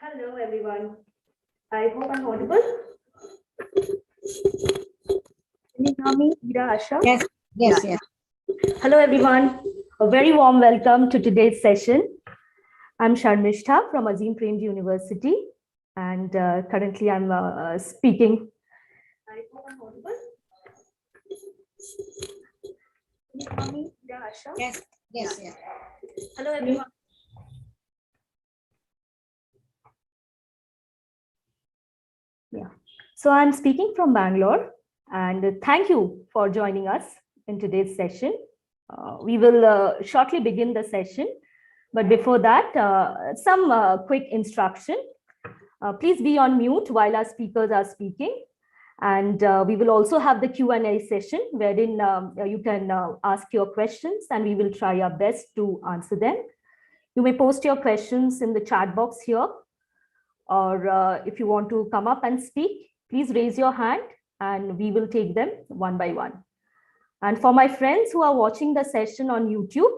Hello, everyone. I hope I'm audible. Can you hear me, Ira, Asha? Yes. Hello, everyone. A very warm welcome to today's session. I'm Sharmishta from Azim Premji University, and currently I'm speaking. I hope I'm audible. Can you hear me, Ira, Asha? Yes. Hello, everyone. Yeah. So I'm speaking from Bangalore, and thank you for joining us in today's session. We will shortly begin the session, but before that, some quick instruction. Please be on mute while our speakers are speaking. And we will also have the Q&A session wherein you can ask your questions and we will try our best to answer them. You may post your questions in the chat box here, or if you want to come up and speak, please raise your hand and we will take them one by one. And for my friends who are watching the session on YouTube,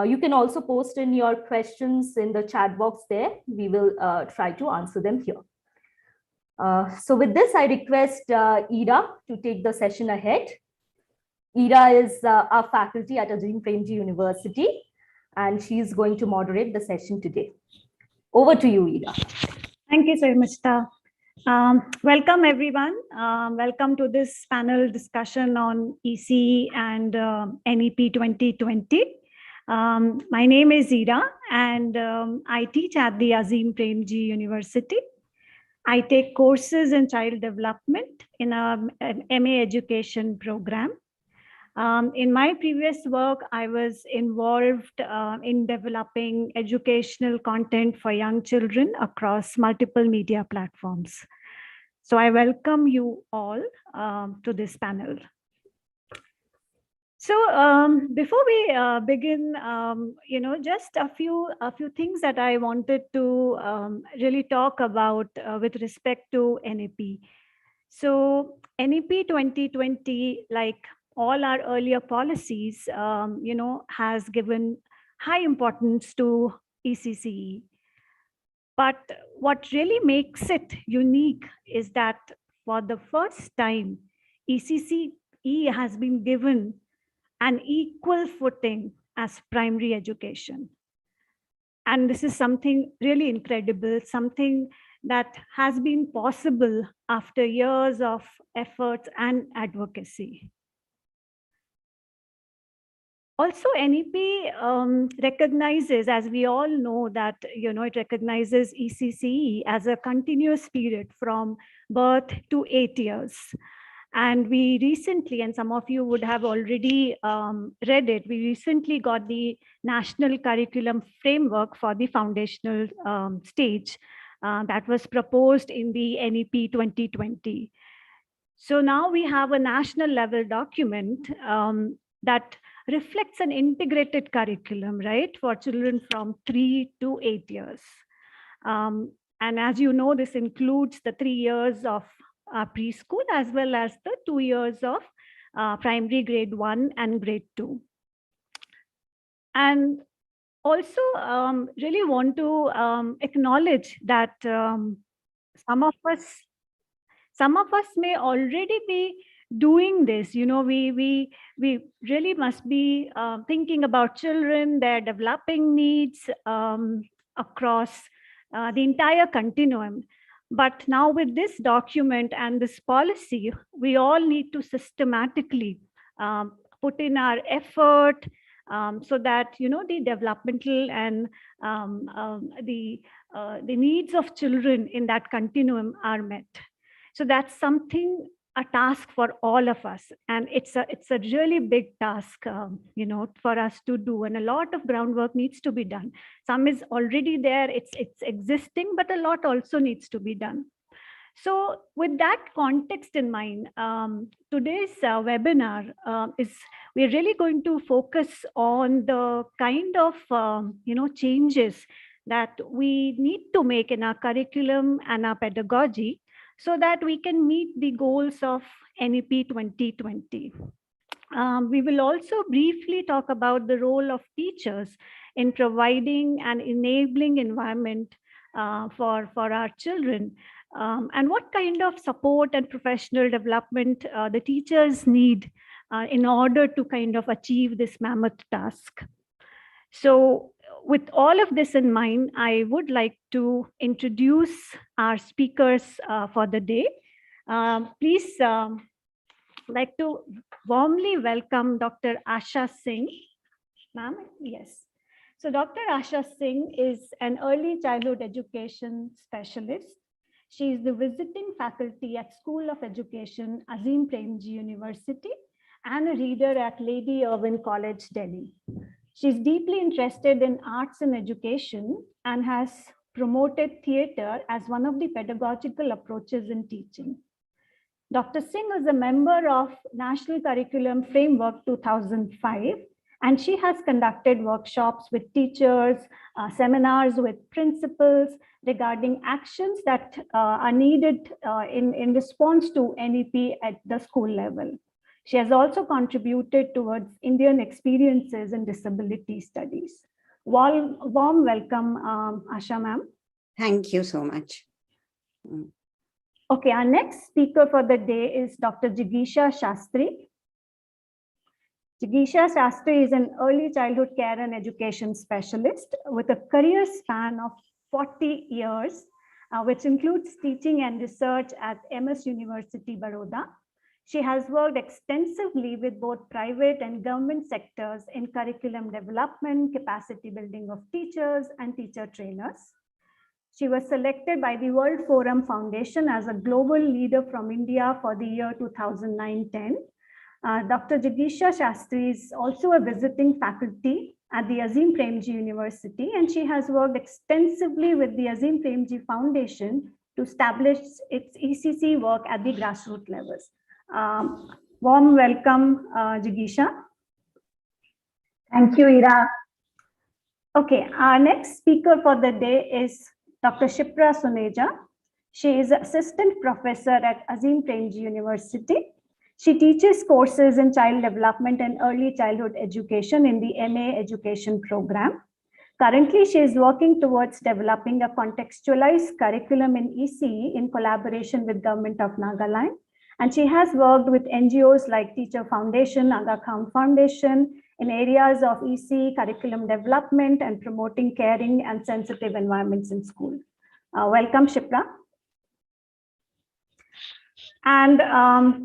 you can also post in your questions in the chat box there. We will try to answer them here. So with this, I request Ira to take the session ahead. Ira is our faculty at Azim Premji University, and she's going to moderate the session today. Over to you, Ira. Thank you so much, Ta. Welcome, everyone. Welcome to this panel discussion on ECCE and NEP 2020. My name is Ira, and I teach at the Azim Premji University. I take courses in child development in an MA education program. In my previous work, I was involved in developing educational content for young children across multiple media platforms. So I welcome you all to this panel. So before we begin, just a few things that I wanted to really talk about with respect to NEP. So NEP 2020, like all our earlier policies, has given high importance to ECCE. But what really makes it unique is that for the first time, ECCE has been given an equal footing as primary education. And this is something really incredible, something that has been possible after years of efforts and advocacy. Also, NEP recognizes, as we all know, that it recognizes ECCE as a continuous period from birth to 8 years. And we recently, and some of you would have already read it, we recently got the National Curriculum Framework for the foundational stage that was proposed in the NEP 2020. So now we have a national level document that reflects an integrated curriculum, right, for children from 3 to 8 years. And as you know, this includes the 3 years of preschool as well as the 2 years of primary grade 1 and grade 2. And also really want to acknowledge that some of us may already be doing this. We really must be thinking about children, their developing needs across the entire continuum. But now with this document and this policy, we all need to systematically put in our effort so that the developmental and the needs of children in that continuum are met. So that's something, a task for all of us, and it's a really big task for us to do, and a lot of groundwork needs to be done. Some is already there, it's existing, but a lot also needs to be done. So with that context in mind, today's webinar is we're really going to focus on the kind of changes that we need to make in our curriculum and our pedagogy, so that we can meet the goals of NEP 2020. We will also briefly talk about the role of teachers in providing an enabling environment for our children, and what kind of support and professional development the teachers need in order to kind of achieve this mammoth task. So with all of this in mind, I would like to introduce our speakers for the day. Please like to warmly welcome Dr. Asha Singh. Ma'am, yes. So Dr. Asha Singh is an early childhood education specialist. She is the visiting faculty at School of Education, Azim Premji University, and a reader at Lady Irwin College, Delhi. She's deeply interested in arts and education and has promoted theater as one of the pedagogical approaches in teaching. Dr. Singh is a member of National Curriculum Framework 2005, and she has conducted workshops with teachers, seminars with principals regarding actions that are needed in response to NEP at the school level. She has also contributed towards Indian experiences in disability studies. Warm welcome, Asha ma'am. Thank you so much. Okay, our next speaker for the day is Dr. Jigisha Shastri. Jigisha Shastri is an early childhood care and education specialist with a career span of 40 years, which includes teaching and research at MS University, Baroda. She has worked extensively with both private and government sectors in curriculum development, capacity building of teachers and teacher trainers. She was selected by the World Forum Foundation as a global leader from India for the year 2009-10. Dr. Jigisha Shastri is also a visiting faculty at the Azim Premji University, and she has worked extensively with the Azim Premji Foundation to establish its ECCE work at the grassroots levels. Warm welcome, Jigisha. Thank you, Ira. Okay, our next speaker for the day is Dr. Shipra Suneja. She is assistant professor at Azim Premji University. She teaches courses in child development and early childhood education in the MA education program. Currently, she is working towards developing a contextualized curriculum in ECE in collaboration with Government of Nagaland. And she has worked with NGOs like Teacher Foundation, Aga Khan Foundation in areas of ECE, curriculum development, and promoting caring and sensitive environments in school. Welcome, Shipra. And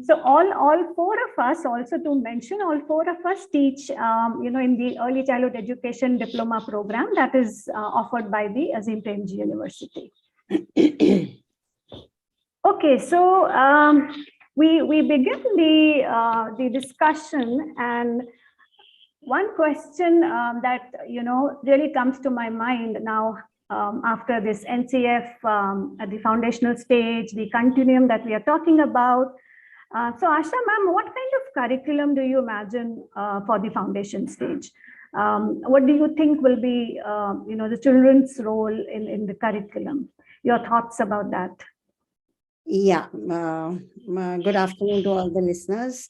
so all four of us, also to mention, all four of us teach, in the early childhood education diploma program that is offered by the Azim Premji University. Okay, so we begin the discussion, and one question that really comes to my mind now after this NCF at the foundational stage, the continuum that we are talking about. So Asha ma'am, what kind of curriculum do you imagine for the foundation stage? What do you think will be the children's role in the curriculum? Your thoughts about that? Yeah, good afternoon to all the listeners.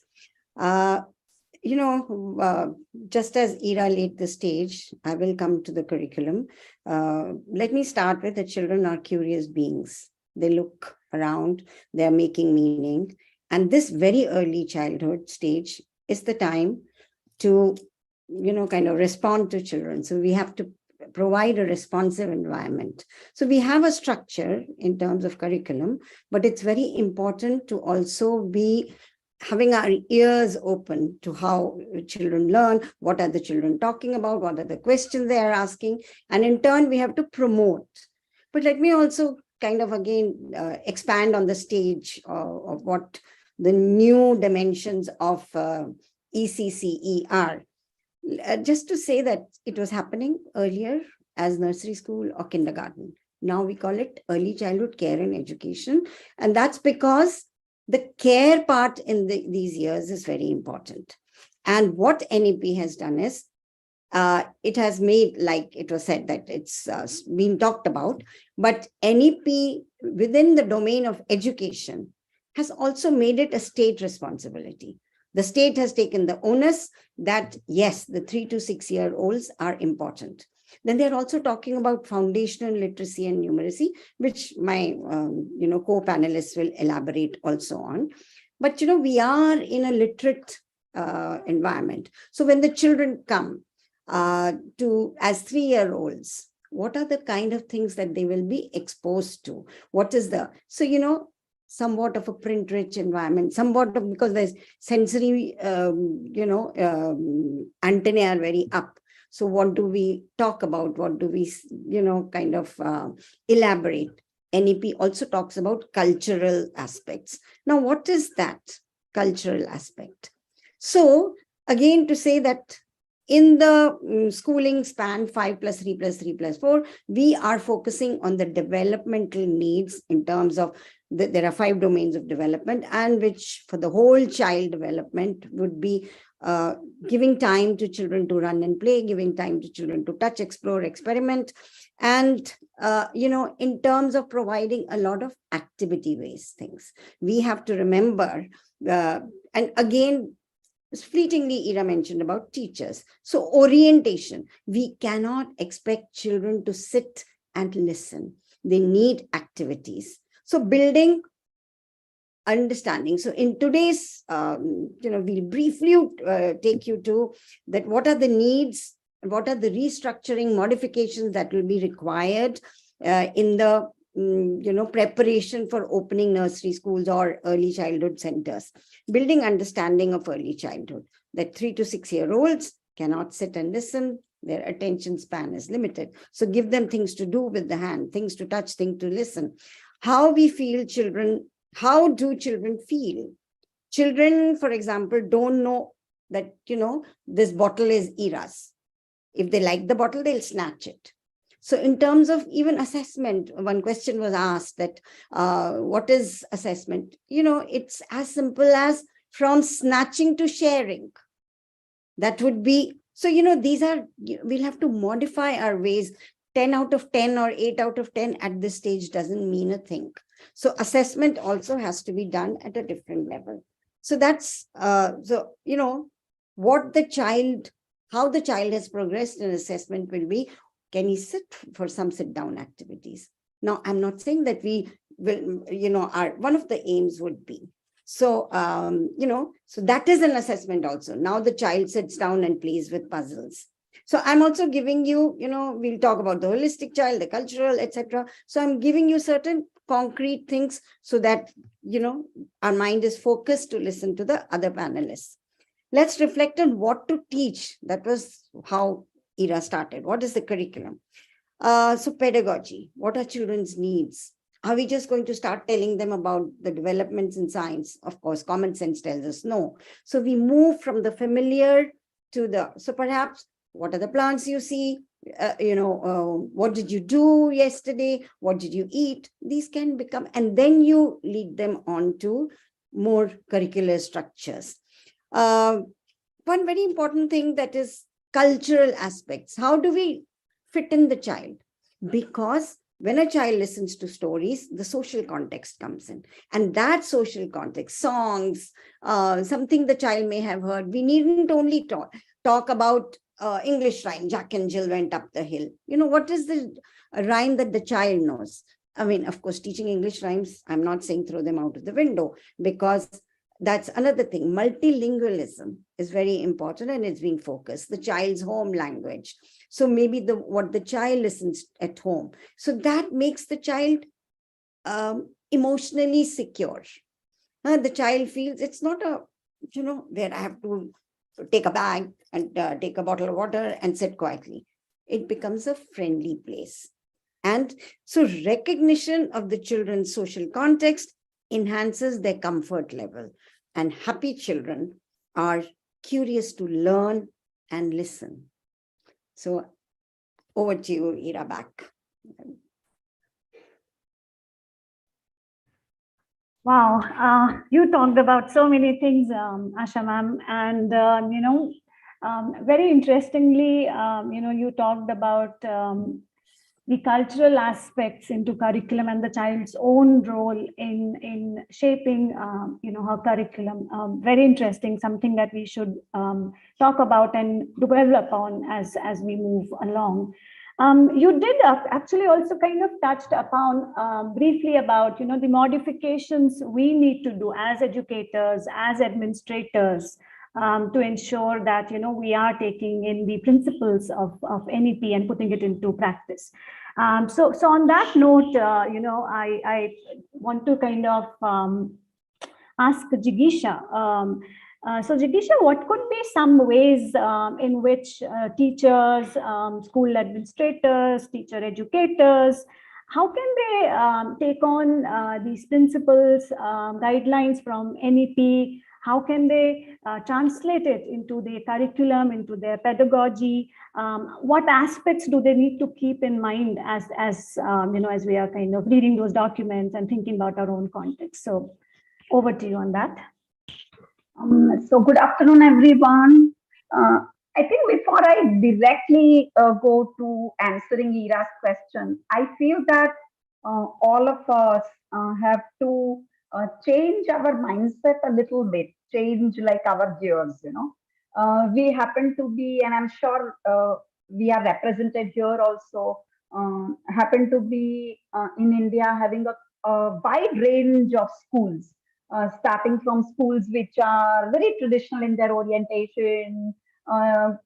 Just as Ira laid the stage, I will come to the curriculum. Let me start with the children are curious beings. They look around, they're making meaning. And this very early childhood stage is the time to, kind of respond to children. So we have to provide a responsive environment. So we have a structure in terms of curriculum, but it's very important to also be having our ears open to how children learn, what are the children talking about, what are the questions they are asking, and in turn we have to promote. But let me also kind of again expand on the stage of what the new dimensions of ECCE are. Just to say that it was happening earlier as nursery school or kindergarten. Now we call it early childhood care and education, and that's because the care part in these years is very important. And what NEP has done is, it has made, like it was said, that it's been talked about, but NEP within the domain of education has also made it a state responsibility. The state has taken the onus that, yes, the 3 to 6 year olds are important. Then they're also talking about foundational literacy and numeracy, which my co-panelists will elaborate also on. But we are in a literate environment. So when the children come to as 3-year-olds, what are the kind of things that they will be exposed to? What is the, so somewhat of a print-rich environment, somewhat of, because there's sensory, antennae are very up. So what do we talk about? What do we, kind of elaborate? NEP also talks about cultural aspects. Now, what is that cultural aspect? So again, to say that in the schooling span 5 + 3 + 3 + 4, we are focusing on the developmental needs in terms of there are 5 domains of development, and which for the whole child development would be giving time to children to run and play, giving time to children to touch, explore, experiment, and in terms of providing a lot of activity-based things. We have to remember, and again, fleetingly, Ira mentioned about teachers. So orientation, we cannot expect children to sit and listen. They need activities. So building understanding. So in today's, we'll briefly take you to that. What are the needs? What are the restructuring modifications that will be required in the preparation for opening nursery schools or early childhood centers? Building understanding of early childhood, that 3 to 6-year-olds cannot sit and listen. Their attention span is limited. So give them things to do with the hand, things to touch, things to listen. How we feel children, how do children feel? Children, for example, don't know that, this bottle is Ira's. If they like the bottle, they'll snatch it. So in terms of even assessment, one question was asked that, what is assessment? It's as simple as from snatching to sharing. That would be, so, these are, we'll have to modify our ways. 10 out of 10 or 8 out of 10 at this stage doesn't mean a thing. So assessment also has to be done at a different level. So that's, what the child, how the child has progressed in assessment will be, can he sit for some sit-down activities? Now, I'm not saying that we will, one of the aims would be. So, so that is an assessment also. Now the child sits down and plays with puzzles. So I'm also giving you, we'll talk about the holistic child, the cultural, etc. So I'm giving you certain concrete things so that, our mind is focused to listen to the other panelists. Let's reflect on what to teach. That was how Ira started. What is the curriculum? So pedagogy, what are children's needs? Are we just going to start telling them about the developments in science? Of course, common sense tells us no. So we move from the familiar to the, so perhaps, what are the plants you see? What did you do yesterday? What did you eat? These can become, and then you lead them on to more curricular structures. One very important thing, that is cultural aspects. How do we fit in the child? Because when a child listens to stories, the social context comes in. And that social context, songs, something the child may have heard. We needn't only talk about English rhyme, Jack and Jill went up the hill. What is the rhyme that the child knows? I mean, of course, teaching English rhymes, I'm not saying throw them out of the window, because that's another thing. Multilingualism is very important, and it's being focused. The child's home language. So maybe what the child listens at home. So that makes the child emotionally secure. The child feels it's not a, where I have to take a bag and take a bottle of water and sit quietly. It becomes a friendly place. And so recognition of the children's social context enhances their comfort level. And happy children are curious to learn and listen. So over to you, Ira, back. Wow, you talked about so many things, Asha ma'am, and very interestingly, you talked about the cultural aspects into curriculum and the child's own role in shaping, her curriculum. Very interesting, something that we should talk about and develop on as we move along. You did actually also kind of touched upon briefly about, the modifications we need to do as educators, as administrators, to ensure that, we are taking in the principles of NEP and putting it into practice. So on that note, I want to kind of ask Jigisha. So Jigisha, what could be some ways in which teachers, school administrators, teacher educators, how can they take on these principles, guidelines from NEP? How can they translate it into the curriculum, into their pedagogy? What aspects do they need to keep in mind as we are kind of reading those documents and thinking about our own context? So over to you on that. So good afternoon, everyone. I think before I directly go to answering Ira's question, I feel that all of us have to change our mindset a little bit, change like our gears, we happen to be, and I'm sure we are represented here also, happen to be in India having a wide range of schools. Starting from schools which are very traditional in their orientation,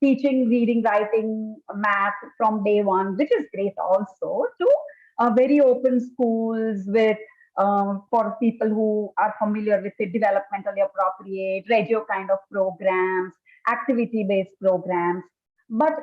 teaching reading, writing, math from day one, which is great also, to very open schools with for people who are familiar with the developmentally appropriate radio kind of programs, activity-based programs. But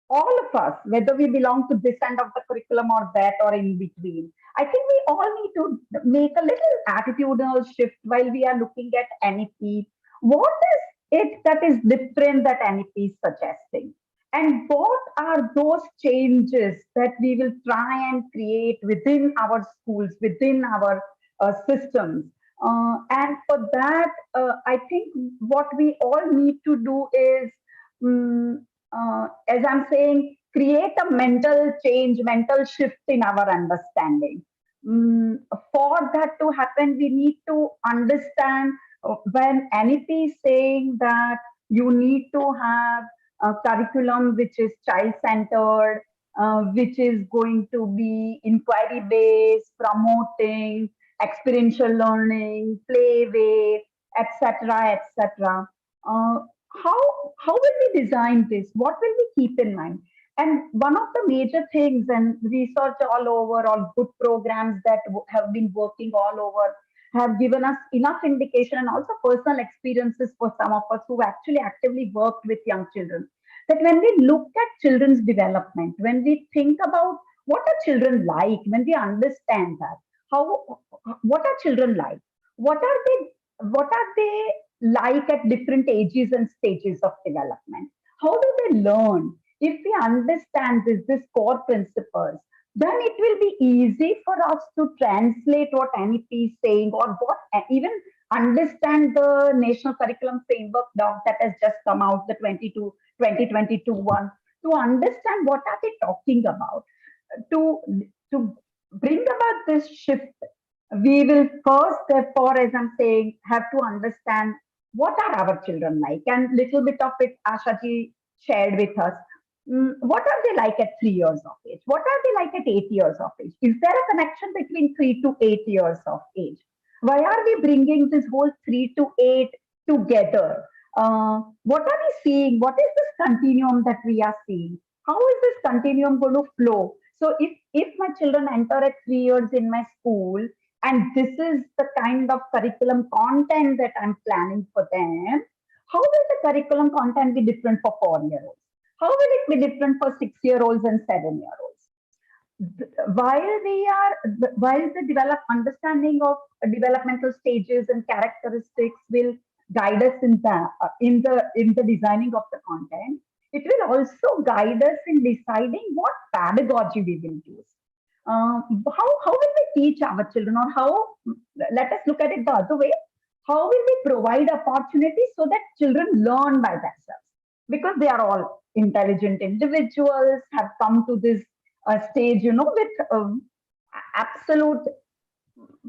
all of us, whether we belong to this end of the curriculum or that or in between, I think we all need to make a little attitudinal shift while we are looking at NEP. What is it that is different that NEP is suggesting? And what are those changes that we will try and create within our schools, within our systems? And for that, I think what we all need to do is, as I'm saying, create a mental change, mental shift in our understanding. For that to happen, we need to understand when NEP is saying that you need to have a curriculum which is child-centered, which is going to be inquiry-based, promoting experiential learning, play way, etc., etc. How will we design this? What will we keep in mind? And one of the major things, and research all over, all good programs that have been working all over, have given us enough indication and also personal experiences for some of us who actually actively worked with young children, that when we look at children's development, when we think about what are children like, when we understand that, what are children like? What are they like at different ages and stages of development? How do they learn? If we understand this core principles, then it will be easy for us to translate what NEP is saying, or what even understand the National Curriculum Framework doc that has just come out, the 2022 one, to understand what are they talking about. To bring about this shift, we will first, therefore, as I'm saying, have to understand what are our children like, and little bit of it Ashaji shared with us. What are they like at 3 years of age? What are they like at 8 years of age? Is there a connection between 3 to 8 years of age? Why are we bringing this whole 3 to 8 together? What are we seeing? What is this continuum that we are seeing? How is this continuum going to flow? So if my children enter at 3 years in my school, and this is the kind of curriculum content that I'm planning for them, how will the curriculum content be different for 4-year-olds? How will it be different for 6-year-olds and 7-year-olds? While the understanding of developmental stages and characteristics will guide us in the designing of the content, it will also guide us in deciding what pedagogy we will use. How will we teach our children, or how, let us look at it the other way, how will we provide opportunities so that children learn by themselves? Because they are all intelligent individuals, have come to this stage, with absolute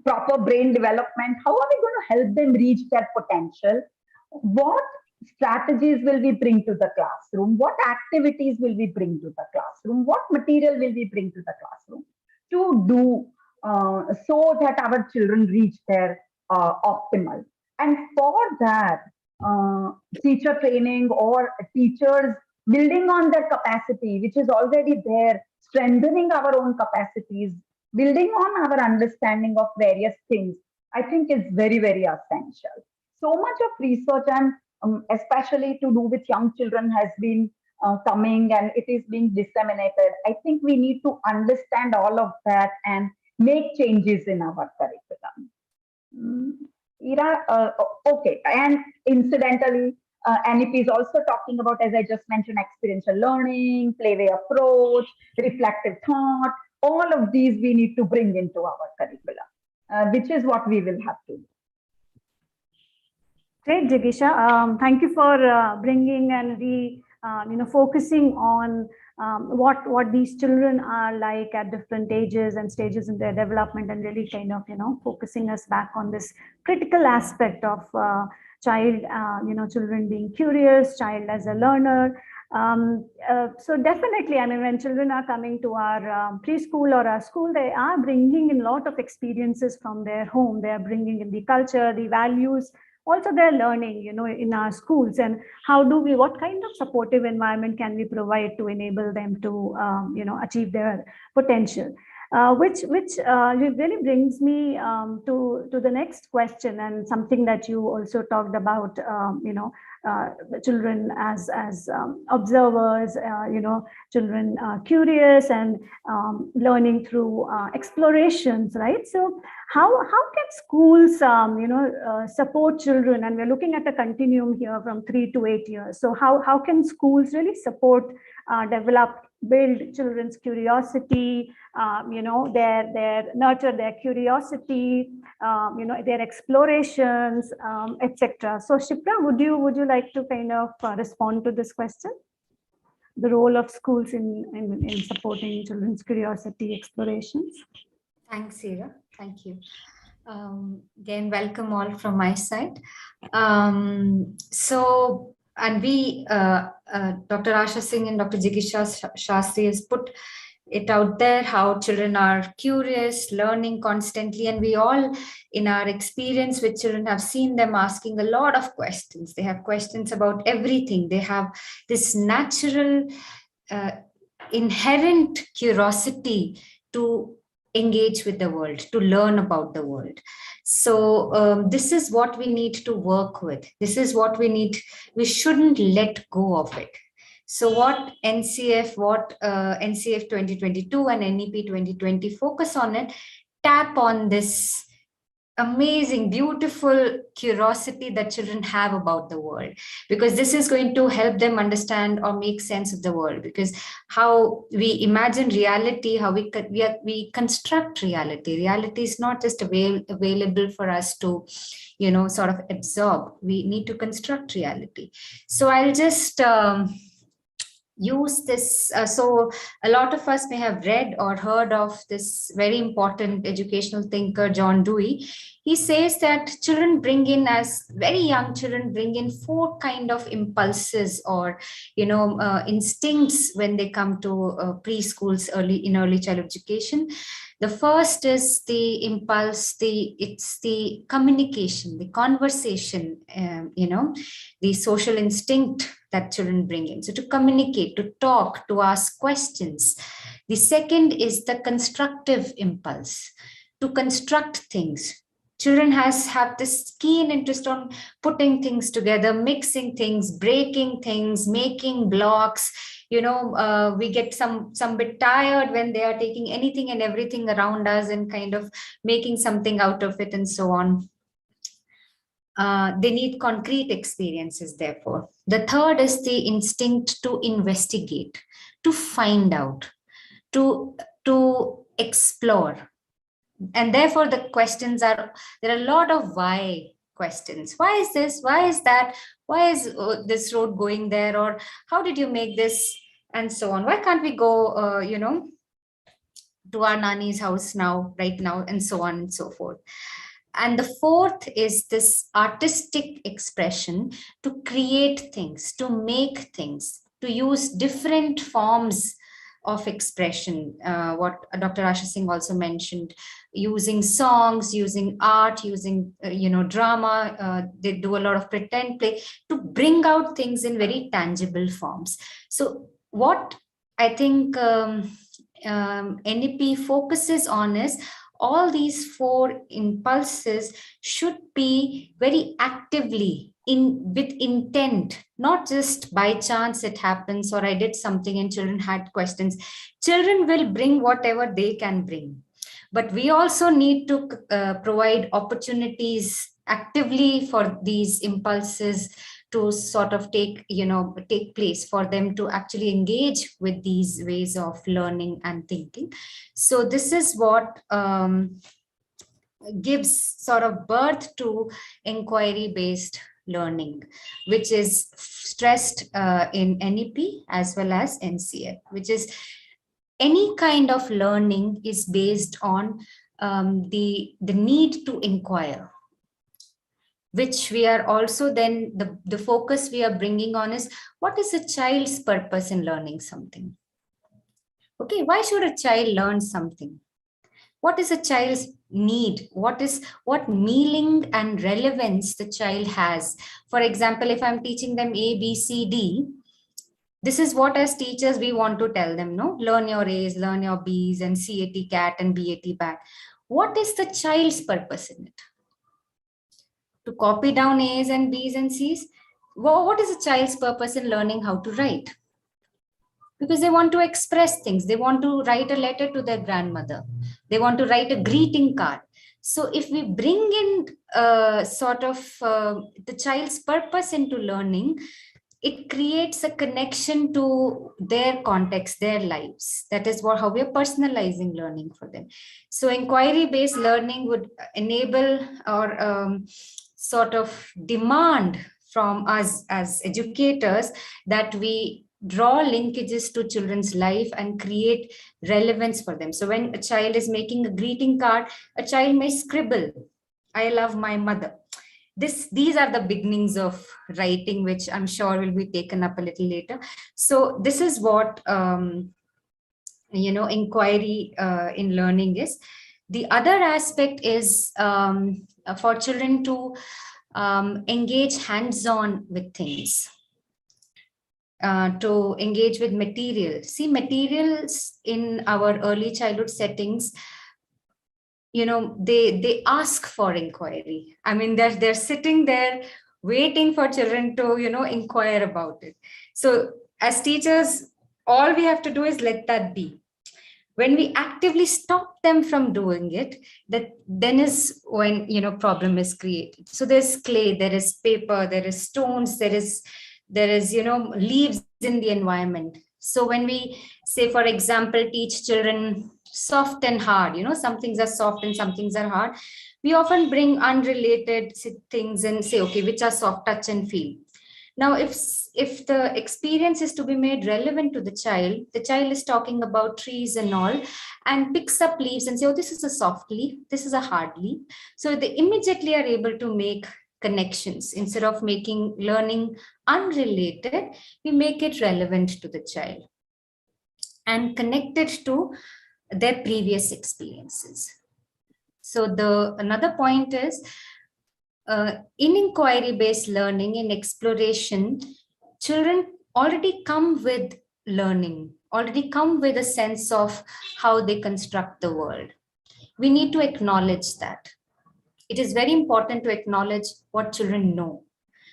proper brain development. How are we going to help them reach their potential? What strategies will we bring to the classroom? What activities will we bring to the classroom? What material will we bring to the classroom to do so that our children reach their optimal? And for that, teacher training or teachers building on their capacity, which is already there, strengthening our own capacities, building on our understanding of various things, I think is very, very essential. So much of research and especially to do with young children has been coming and it is being disseminated. I think we need to understand all of that and make changes in our curriculum. Ira, okay, and incidentally, NEP is also talking about, as I just mentioned, experiential learning, playway approach, reflective thought. All of these we need to bring into our curriculum, which is what we will have to do. Great, Jigisha. Thank you for bringing and focusing on what these children are like at different ages and stages in their development, and really kind of focusing us back on this critical aspect of child, children being curious, child as a learner. So definitely, I mean, when children are coming to our preschool or our school, they are bringing in a lot of experiences from their home. They are bringing in the culture, the values, also they're learning, in our schools. And what kind of supportive environment can we provide to enable them to, achieve their potential? Which really brings me to the next question, and something that you also talked about, the children as observers, children curious and learning through explorations, right? So how can schools support children? And we're looking at a continuum here from 3 to 8 years. So how can schools really support, build children's curiosity, nurture their curiosity, their explorations, etc. So Shipra, would you like to kind of respond to this question? The role of schools in supporting children's curiosity explorations. Thanks, Ira. Thank you. Again, welcome all from my side. And we, Dr. Asha Singh and Dr. Jigisha Shastri has put it out there how children are curious, learning constantly, and we all, in our experience with children, have seen them asking a lot of questions. They have questions about everything. They have this natural, inherent curiosity to engage with the world, to learn about the world. So this is what we need to work with. This is what we need. We shouldn't let go of it. So what NCF 2022 and NEP 2020 focus on it, tap on this amazing, beautiful curiosity that children have about the world, because this is going to help them understand or make sense of the world. Because how we imagine reality, how we construct reality. Reality is not just available for us to, sort of absorb. We need to construct reality. So I'll just use this. So a lot of us may have read or heard of this very important educational thinker, John Dewey. He says that children bring in, as very young children bring in 4 kind of impulses or, instincts when they come to preschools, early childhood education. The first is the impulse, it's the communication, the conversation, the social instinct that children bring in. So to communicate, to talk, to ask questions. The second is the constructive impulse, to construct things. Children have this keen interest on putting things together, mixing things, breaking things, making blocks. We get some bit tired when they are taking anything and everything around us and kind of making something out of it and so on. They need concrete experiences, therefore. The third is the instinct to investigate, to find out, to explore. And therefore, the questions there are a lot of why questions. Why is this? Why is that? Why is this road going there? Or how did you make this? And so on. Why can't we go, to our nanny's house right now, and so on and so forth. And the fourth is this artistic expression, to create things, to make things, to use different forms of expression. What Dr. Asha Singh also mentioned, using songs, using art, using drama. They do a lot of pretend play to bring out things in very tangible forms. So what I think NEP focuses on is all these four impulses should be very actively with intent, not just by chance it happens or I did something and children had questions. Children will bring whatever they can bring, but we also need to provide opportunities actively for these impulses to sort of take place, for them to actually engage with these ways of learning and thinking. So this is what gives sort of birth to inquiry-based learning, which is stressed in NEP as well as NCF, which is any kind of learning is based on the need to inquire, which we are also then the focus we are bringing on is what is a child's purpose in learning something? Okay, why should a child learn something? What is a child's need? What meaning and relevance the child has? For example, if I'm teaching them A, B, C, D, this is what as teachers we want to tell them, no? Learn your A's, learn your B's, and CAT cat and BAT bat. What is the child's purpose in it? To copy down A's and B's and C's? Well, what is a child's purpose in learning how to write? Because they want to express things. They want to write a letter to their grandmother. They want to write a greeting card. So if we bring in the child's purpose into learning, it creates a connection to their context, their lives. That is how we are personalizing learning for them. So inquiry-based learning would enable or sort of demand from us as educators that we draw linkages to children's life and create relevance for them. So when a child is making a greeting card, a child may scribble, "I love my mother." These are the beginnings of writing, which I'm sure will be taken up a little later. So this is what inquiry in learning is. The other aspect is for children to engage hands-on with things. To engage with material. See, materials in our early childhood settings, they ask for inquiry. I mean, they're sitting there waiting for children to, inquire about it. So as teachers, all we have to do is let that be. When we actively stop them from doing it, then is when, problem is created. So there's clay, there is paper, there is stones, there is leaves in the environment. So when we say, for example, teach children soft and hard, some things are soft and some things are hard, we often bring unrelated things and say, okay, which are soft, touch and feel. Now, if the experience is to be made relevant to the child is talking about trees and all, and picks up leaves and say, oh, this is a soft leaf, this is a hard leaf. So they immediately are able to make connections. Instead of making learning unrelated, we make it relevant to the child and connected to their previous experiences. So another point is in inquiry-based learning, in exploration, children already come with learning, already come with a sense of how they construct the world. We need to acknowledge that. It is very important to acknowledge what children know.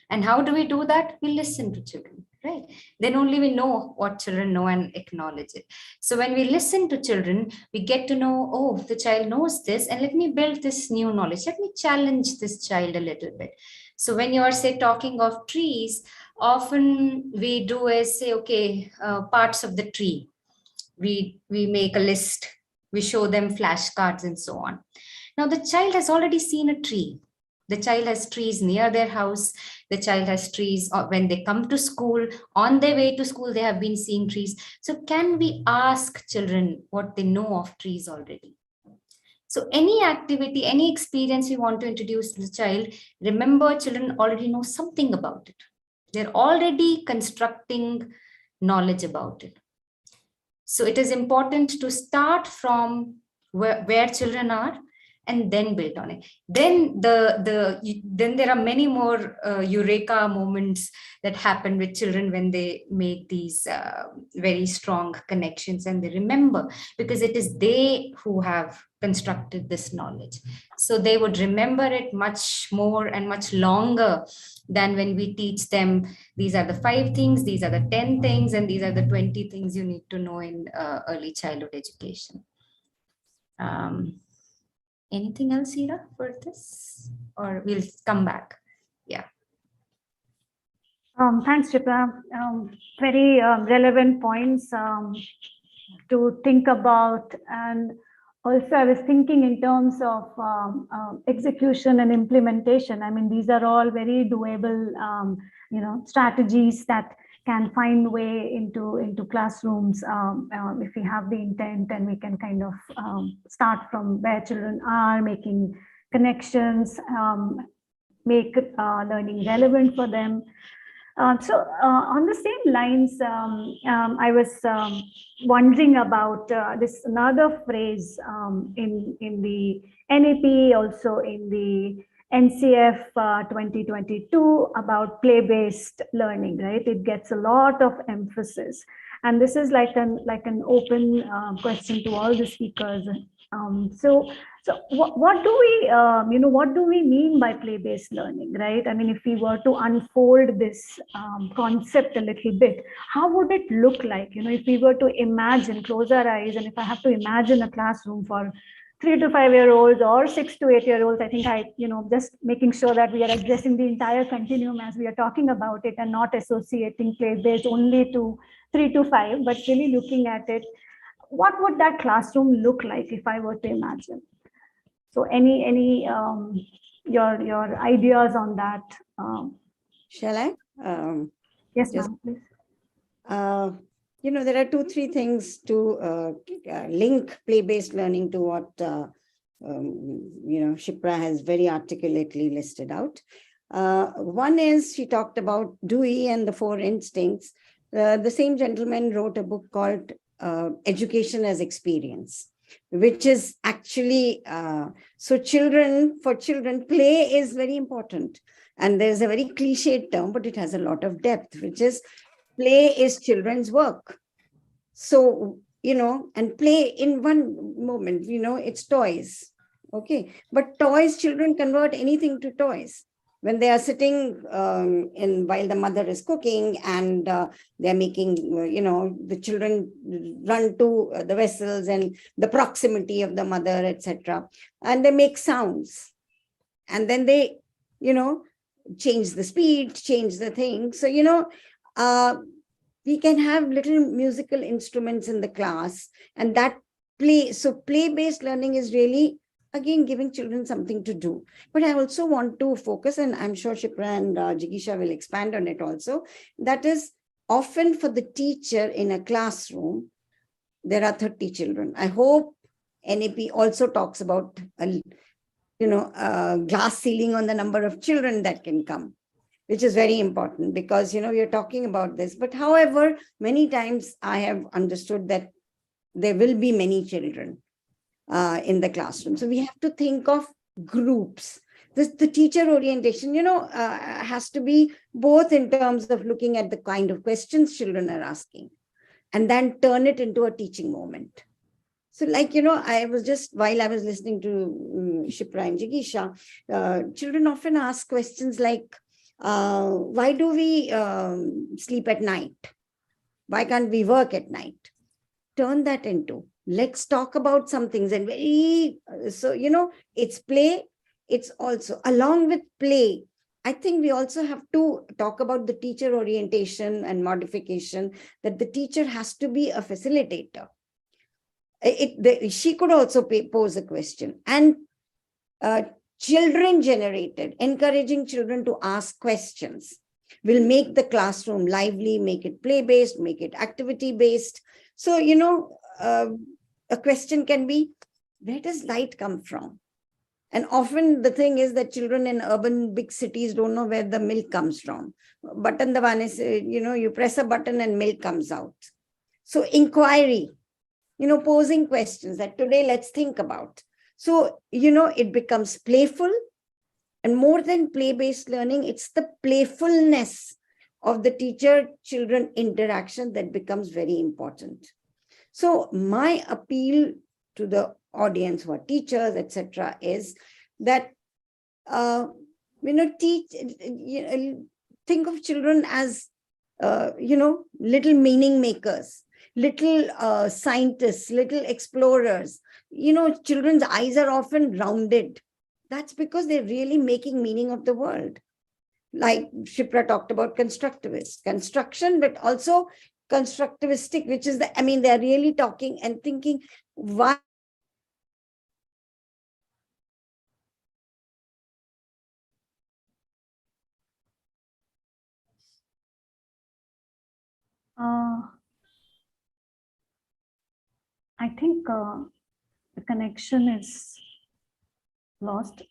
And how do we do that? We listen to children, right? Then only we know what children know and acknowledge it. So when we listen to children, we get to know, oh, the child knows this, and let me build this new knowledge. Let me challenge this child a little bit. So when you are, say, talking of trees, often we do is say, okay, parts of the tree. We make a list. We show them flashcards and so on. Now, the child has already seen a tree. The child has trees near their house. The child has trees when they come to school. On their way to school, they have been seeing trees. So can we ask children what they know of trees already? So any activity, any experience you want to introduce to the child, remember children already know something about it. They're already constructing knowledge about it. So it is important to start from where children are and then build on it. Then then there are many more eureka moments that happen with children when they make these very strong connections and they remember, because it is they who have constructed this knowledge. So they would remember it much more and much longer than when we teach them, these are the 5 things, these are the 10 things, and these are the 20 things you need to know in early childhood education. Anything else, Ira, for this? Or we'll come back. Yeah. Thanks, Chitra. Very relevant points to think about. And also, I was thinking in terms of execution and implementation. I mean, these are all very doable, strategies that can find way into classrooms if we have the intent, and we can kind of start from where children are, making connections, make learning relevant for them. So on the same lines, I was wondering about this another phrase in the NEP, also in the NCF 2022 about play-based learning, right? It gets a lot of emphasis, and this is like an open question to all the speakers. So what do we, what do we mean by play-based learning, right? I mean, if we were to unfold this concept a little bit, how would it look like? If we were to imagine, close our eyes, and if I have to imagine a classroom for 3 to 5 year olds or 6 to 8 year olds, I think just making sure that we are addressing the entire continuum as we are talking about it, and not associating play-based only to 3 to 5, but really looking at it. What would that classroom look like if I were to imagine? So any your ideas on that? Shall I? Yes, just- ma'am, please. There are 2-3 things to link play-based learning to what Shipra has very articulately listed out. One is, she talked about Dewey and the 4 instincts. The same gentleman wrote a book called Education as Experience, which is actually, for children, play is very important. And there's a very cliched term, but it has a lot of depth, which is play is children's work. So, and play in one moment, it's toys. Okay. But toys, children convert anything to toys. When they are sitting while the mother is cooking, and they're making, the children run to the vessels and the proximity of the mother, etc. And they make sounds. And then they, change the speed, change the thing. So, we can have little musical instruments in the class, and that play. So play-based learning is really, again, giving children something to do. But I also want to focus, and I'm sure Shipra and Jigisha will expand on it also, that is often for the teacher in a classroom, there are 30 children. I hope NEP also talks about, a glass ceiling on the number of children that can come, which is very important, because, you're talking about this. But however, many times I have understood that there will be many children in the classroom. So we have to think of groups. The teacher orientation, has to be both in terms of looking at the kind of questions children are asking, and then turn it into a teaching moment. So I was just, while I was listening to Shipra and Jigisha, children often ask questions like, why do we sleep at night? Why can't we work at night? Turn that into, let's talk about some things. And it's play. It's also, along with play, I think we also have to talk about the teacher orientation and modification, that the teacher has to be a facilitator. She could also pose a question, and children generated, encouraging children to ask questions will make the classroom lively, make it play-based, make it activity-based. So, a question can be, where does light come from? And often the thing is that children in urban big cities don't know where the milk comes from. Button daban is, you press a button and milk comes out. So inquiry, posing questions that today let's think about. So, it becomes playful, and more than play-based learning, it's the playfulness of the teacher-children interaction that becomes very important. So my appeal to the audience who are teachers, etc., is that, think of children as, little meaning makers, little scientists, little explorers. Children's eyes are often rounded. That's because they're really making meaning of the world. Like Shipra talked about construction, but also constructivistic, which is they're really talking and thinking, why? I think the connection is lost.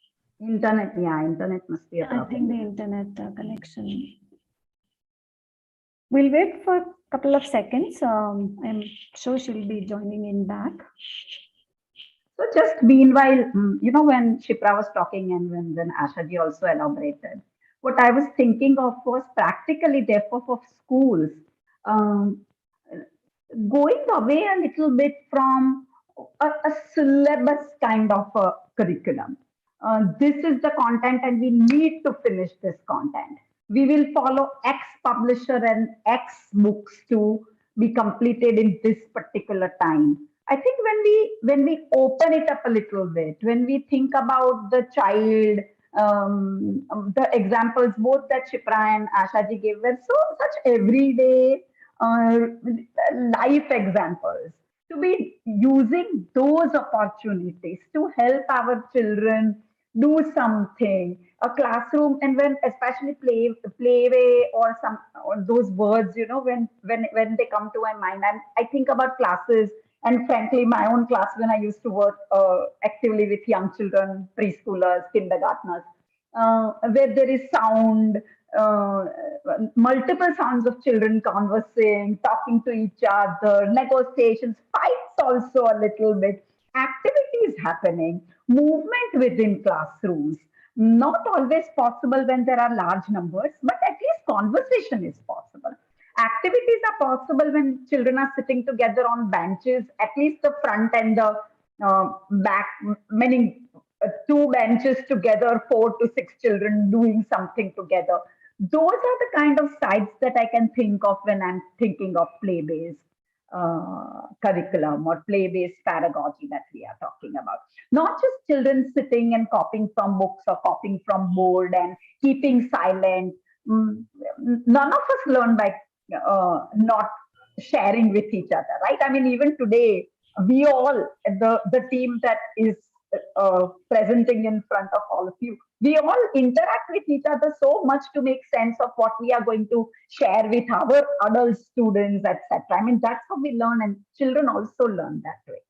Internet must be a problem. I think the internet connection. We'll wait for a couple of seconds. I'm sure she'll be joining in back. So just meanwhile, when Shipra was talking and when Ashaji also elaborated, what I was thinking of was practically, therefore, for schools, going away a little bit from a syllabus kind of a curriculum. This is the content and we need to finish this content. We will follow X publisher and X books to be completed in this particular time. I think when we open it up a little bit, when we think about the child, the examples both that Shipra and Ashaji gave were such everyday life examples, to be using those opportunities to help our children do something, a classroom, and when especially playway or those words, when they come to my mind, I think about classes. And frankly, my own class, when I used to work actively with young children, preschoolers, kindergartners, where there is sound, multiple sounds of children conversing, talking to each other, negotiations, fights also a little bit, activities happening, movement within classrooms. Not always possible when there are large numbers, but at least conversation is possible. Activities are possible when children are sitting together on benches, at least the front and the back, meaning two benches together, 4 to 6 children doing something together. Those are the kind of sites that I can think of when I'm thinking of play-based curriculum or play-based pedagogy that we are talking about. Not just children sitting and copying from books or copying from board and keeping silent. None of us learn by not sharing with each other, right? I mean, even today, we all, the team that is presenting in front of all of you, we all interact with each other so much to make sense of what we are going to share with our adult students, etc. I mean, that's how we learn, and children also learn that way.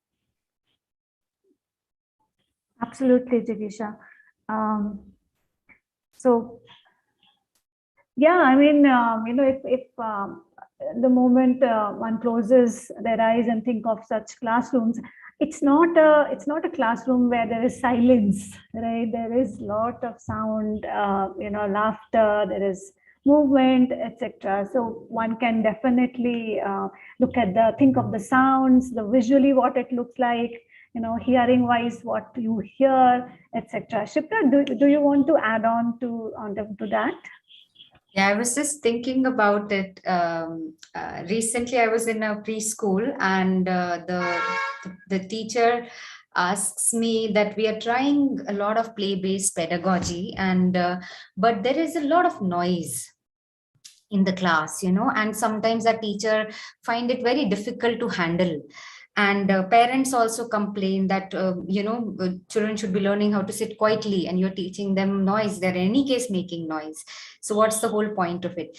Absolutely, Jigisha. So, yeah, I mean, if the moment one closes their eyes and think of such classrooms, it's not a classroom where there is silence, right? There is a lot of sound, laughter, there is movement, etc. So one can definitely think of the sounds, the visually what it looks like, hearing wise what you hear, etc. Shipra, do you want to add on to that? Yeah, I was just thinking about it. Recently, I was in a preschool, and the teacher asks me that we are trying a lot of play-based pedagogy, and but there is a lot of noise in the class, and sometimes the teacher find it very difficult to handle. And parents also complain that children should be learning how to sit quietly, and you're teaching them noise. They're in any case making noise. So what's the whole point of it?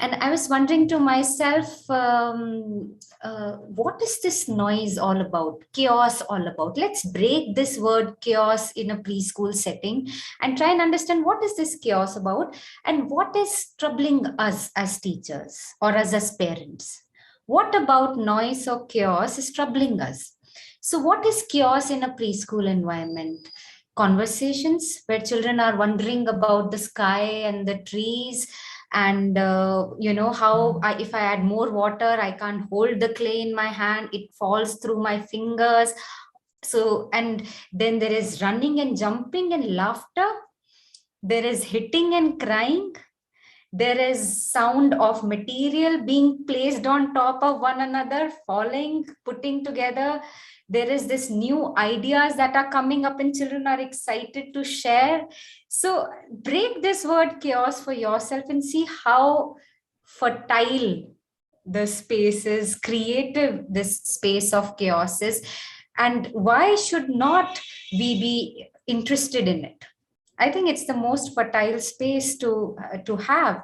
And I was wondering to myself, what is this noise all about? Chaos all about? Let's break this word chaos in a preschool setting and try and understand what is this chaos about and what is troubling us as teachers or us as parents. What about noise or chaos is troubling us? So what is chaos in a preschool environment? Conversations where children are wondering about the sky and the trees, and how if I add more water, I can't hold the clay in my hand, it falls through my fingers. So, and then there is running and jumping and laughter, there is hitting and crying, there is sound of material being placed on top of one another, falling, putting together. There is this new ideas that are coming up and children are excited to share. So break this word chaos for yourself and see how fertile the space is, creative this space of chaos is, and why should not we be interested in it? I think it's the most fertile space to have.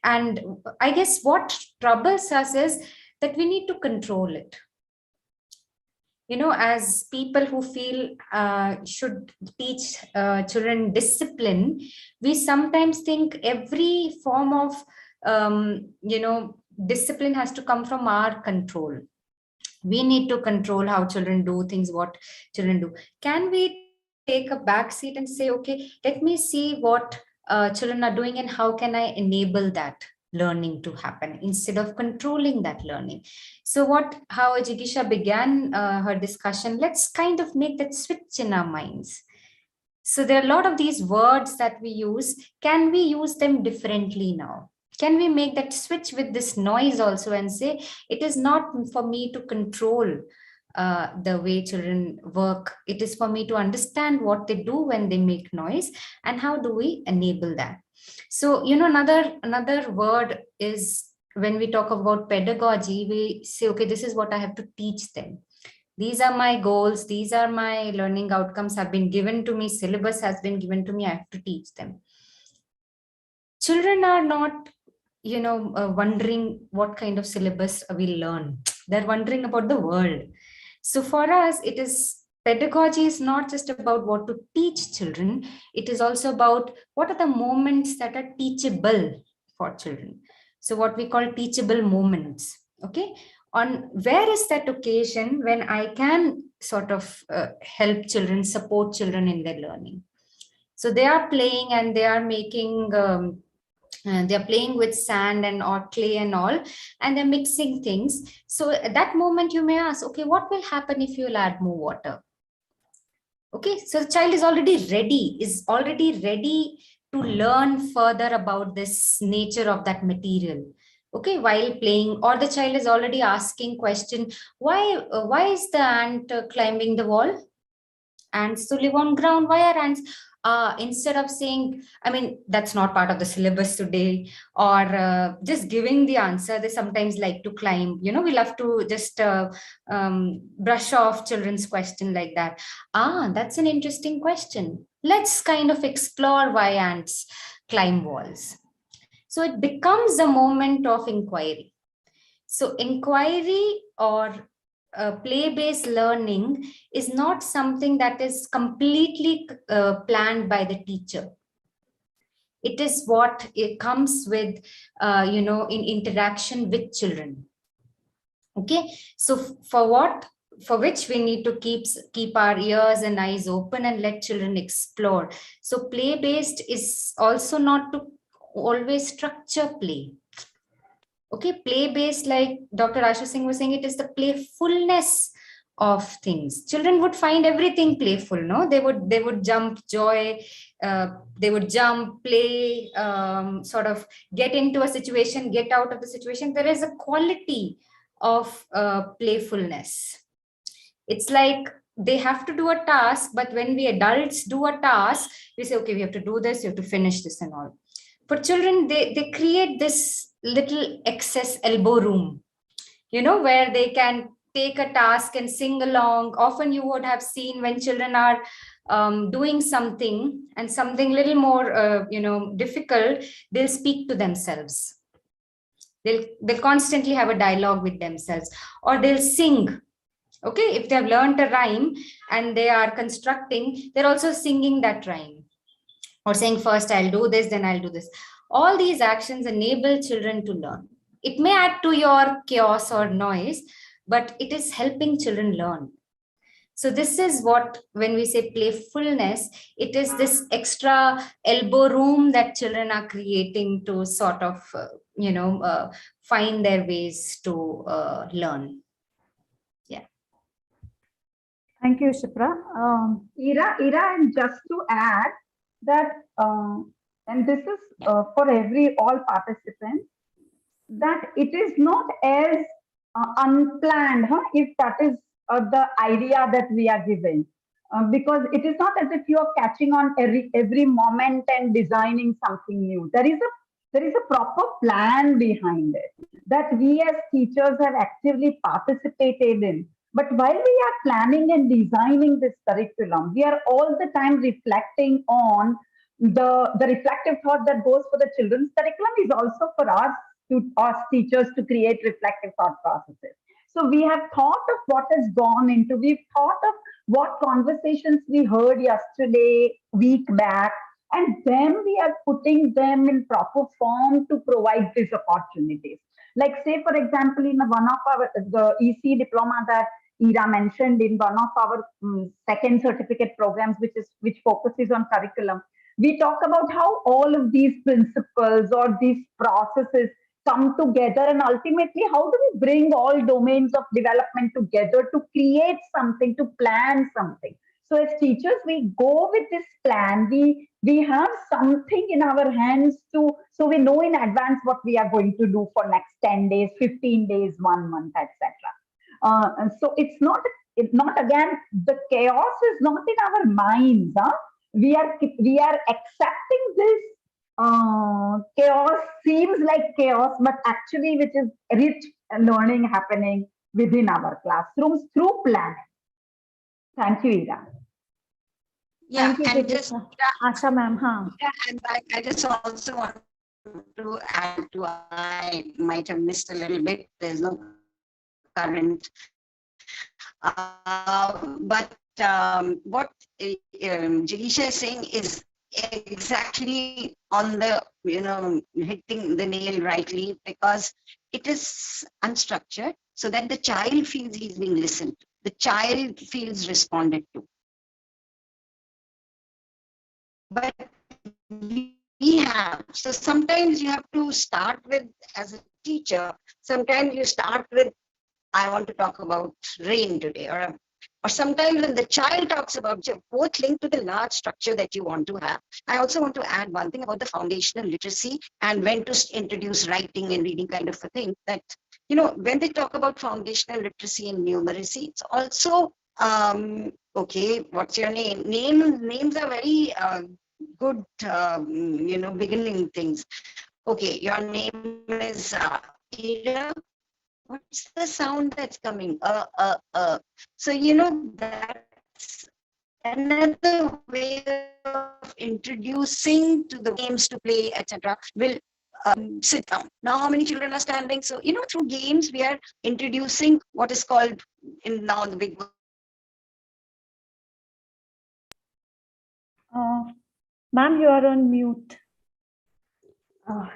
And I guess what troubles us is that we need to control it. As people who feel should teach children discipline, we sometimes think every form of discipline has to come from our control. We need to control how children do things, what children do. Can we take a back seat and say, okay, let me see what children are doing and how can I enable that learning to happen instead of controlling that learning? So how Jigisha began her discussion, let's kind of make that switch in our minds. So there are a lot of these words that we use. Can we use them differently now? Can we make that switch with this noise also and say, it is not for me to control the way children work. It is for me to understand what they do when they make noise and how do we enable that. So, another word is when we talk about pedagogy, we say, okay, this is what I have to teach them. These are my goals. These are my learning outcomes have been given to me. Syllabus has been given to me. I have to teach them. Children are not wondering what kind of syllabus we learn. They're wondering about the world. So for us, pedagogy is not just about what to teach children. It is also about what are the moments that are teachable for children. So what we call teachable moments. Okay. On where is that occasion when I can sort of help children, support children in their learning. So they are playing and they are making they're playing with sand and or clay and all, and they're mixing things. So at that moment you may ask, okay, what will happen if you'll add more water? Okay, so the child is already ready to learn further about this nature of that material. Okay, while playing, or the child is already asking question, why is the ant climbing the wall? Ants to live on ground. Why are ants? Instead of saying, I mean, that's not part of the syllabus today, or just giving the answer, they sometimes like to climb. We love to just brush off children's question like that. That's an interesting question. Let's kind of explore why ants climb walls. So it becomes a moment of inquiry. So inquiry or play-based learning is not something that is completely planned by the teacher. It is what it comes with, in interaction with children. Okay, so for which we need to keep our ears and eyes open and let children explore. So play-based is also not to always structure play. Okay, play-based, like Dr. Asha Singh was saying, it is the playfulness of things. Children would find everything playful, no? They would jump, joy, they would jump, play, sort of get into a situation, get out of the situation. There is a quality of playfulness. It's like they have to do a task, but when we adults do a task, we say, okay, we have to do this, you have to finish this and all. For children, they create this little excess elbow room, where they can take a task and sing along. Often you would have seen when children are doing something and something little more, difficult, they'll speak to themselves. They'll constantly have a dialogue with themselves, or they'll sing. Okay, if they have learned a rhyme and they are constructing, they're also singing that rhyme, or saying, first I'll do this, then I'll do this. All these actions enable children to learn. It may add to your chaos or noise, but it is helping children learn. So this is what, when we say playfulness, it is this extra elbow room that children are creating to sort of, find their ways to learn. Yeah. Thank you, Shipra. Ira, and just to add that, and this is for all participants, that it is not as unplanned, if that is the idea that we are giving. Because it is not as if you are catching on every moment and designing something new. There is a proper plan behind it that we as teachers have actively participated in. But while we are planning and designing this curriculum, we are all the time reflecting on the reflective thought that goes for the children's curriculum is also for us teachers to create reflective thought processes. So we have thought of what has gone into, we've thought of what conversations we heard yesterday, week back, and then we are putting them in proper form to provide these opportunities. Like say, for example, in one of the ECCE diploma that Ira mentioned, in one of our second certificate programs, which focuses on curriculum, we talk about how all of these principles or these processes come together, and ultimately how do we bring all domains of development together to create something, to plan something. So as teachers, we go with this plan, we have something in our hands so we know in advance what we are going to do for next 10 days, 15 days, 1 month, etc. And so it's not again, the chaos is not in our minds. We are accepting this chaos, seems like chaos, but actually which is rich learning happening within our classrooms through planning. Thank you, Ira. Yeah, Thank you, and just Asha ma'am. yeah, and I just also want to add to, I might have missed a little bit. There's no current, but what Jigisha is saying is exactly on the, hitting the nail rightly, because it is unstructured so that the child feels he's being listened to, the child feels responded to. But we have, so sometimes you have to start with, as a teacher, sometimes you start with, I want to talk about rain today, or sometimes when the child talks about, both linked to the large structure that you want to have. I also want to add one thing about the foundational literacy and when to introduce writing and reading kind of a thing, that, when they talk about foundational literacy and numeracy, it's also, okay, what's your name? Names are very good, beginning things. Okay, your name is Ira. What's the sound that's coming? So, that's another way of introducing to the games to play, etc. Will sit down. Now, how many children are standing? So, through games, we are introducing what is called in now the big. Ma'am, you are on mute. Asha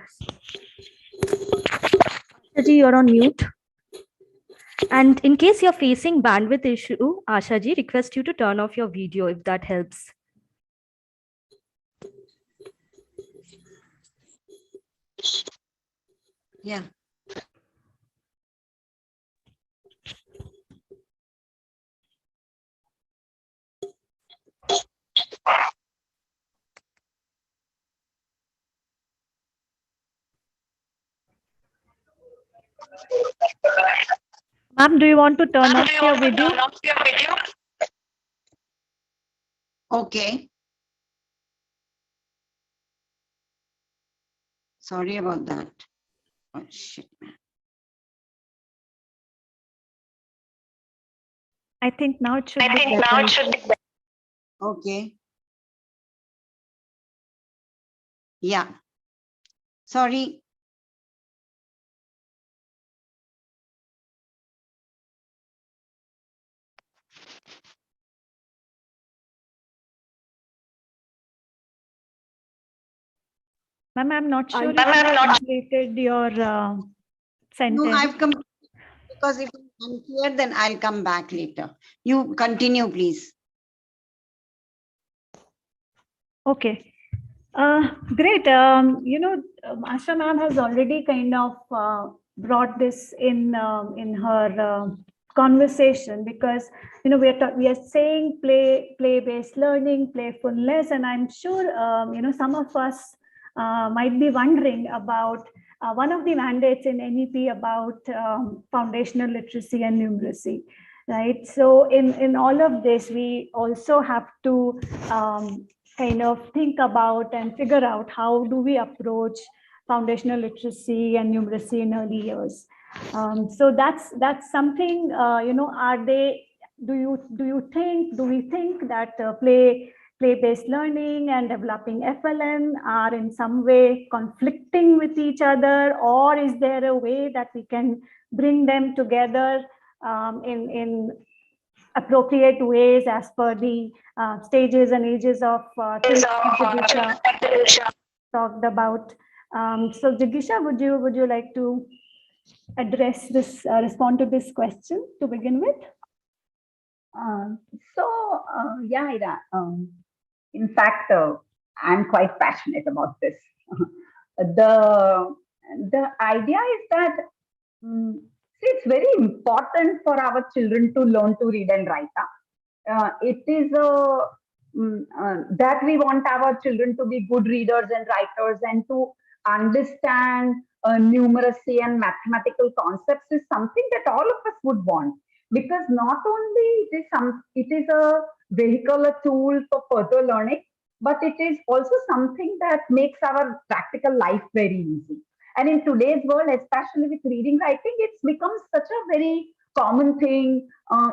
ji, you're on mute. And in case you're facing bandwidth issue, Asha ji, request you to turn off your video if that helps. Yeah. Ma'am, do you want to turn off your video? Okay. Sorry about that. Oh, shit. I think now it should be better. Okay. Yeah. Sorry. Ma'am, I'm not sure if Ma'am, you I'm not completed your sentence. No, I've come because if I'm unclear, then I'll come back later. You continue, please. Okay. Great. Asha ma'am has already kind of brought this in her conversation, because we are saying play-based learning, playfulness, and I'm sure some of us might be wondering about one of the mandates in NEP about foundational literacy and numeracy. Right. So in all of this, we also have to kind of think about and figure out how do we approach foundational literacy and numeracy in early years. So that's something, are they, do we think that play-based learning and developing FLN are in some way conflicting with each other, or is there a way that we can bring them together in appropriate ways as per the stages and ages of things Jigisha talked about. So Jigisha, would you like to address this, respond to this question to begin with? Yeah, Ira, in fact, I'm quite passionate about this. The idea is that it's very important for our children to learn to read and write. It is that we want our children to be good readers and writers, and to understand numeracy and mathematical concepts is something that all of us would want, because not only it is a vehicle, a tool for further learning, but it is also something that makes our practical life very easy. And in today's world, especially with reading writing, it's become such a very common thing.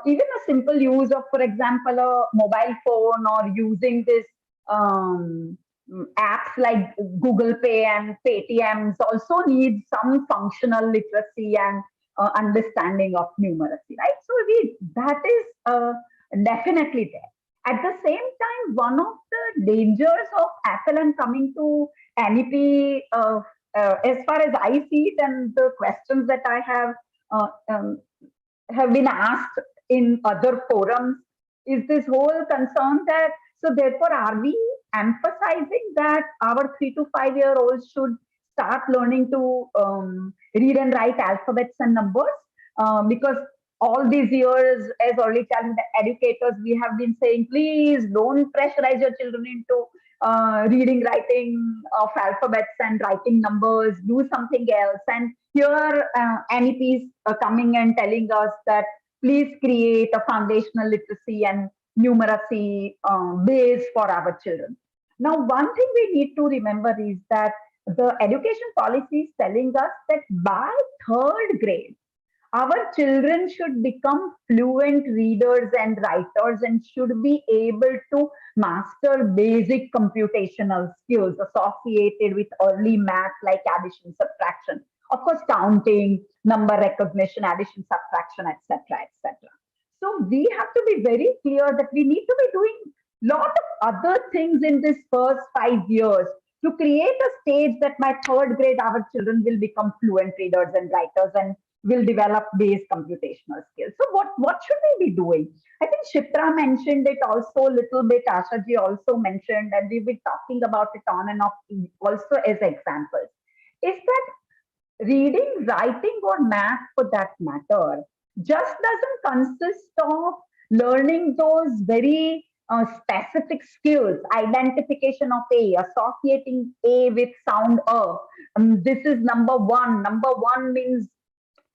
Even a simple use of, for example, a mobile phone, or using this apps like Google Pay and Paytms also need some functional literacy and understanding of numeracy, right? So that is definitely there. At the same time, one of the dangers of FLN coming to NEP, as far as I see it, and the questions that I have been asked in other forums, is this whole concern that, so therefore, are we emphasizing that our 3 to 5 year olds should start learning to read and write alphabets and numbers? Because all these years, as early childhood educators, we have been saying, please don't pressurize your children into reading, writing of alphabets and writing numbers, do something else. And here NEPs are coming and telling us that please create a foundational literacy and numeracy base for our children. Now, one thing we need to remember is that the education policy is telling us that by third grade, our children should become fluent readers and writers, and should be able to master basic computational skills associated with early math like addition, subtraction, of course, counting, number recognition, addition, subtraction, etc., etc. So we have to be very clear that we need to be doing a lot of other things in this first 5 years to create a stage that by third grade, our children will become fluent readers and writers, and will develop base computational skills. So what should we be doing? I think Shipra mentioned it also a little bit, Ashaji also mentioned, and we've been talking about it on and off also as examples, is that reading, writing, or math for that matter just doesn't consist of learning those very specific skills, identification of A, associating A with sound A. This is number one. Number one means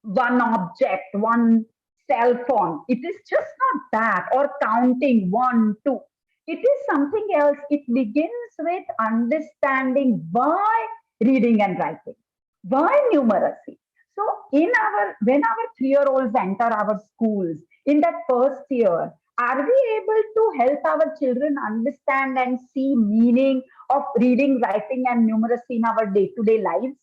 one object, one cell phone. It is just not that, or counting 1, 2. It is something else. It begins with understanding why reading and writing, why numeracy. So, when our 3 year olds enter our schools in that first year, are we able to help our children understand and see meaning of reading, writing, and numeracy in our day-to-day lives?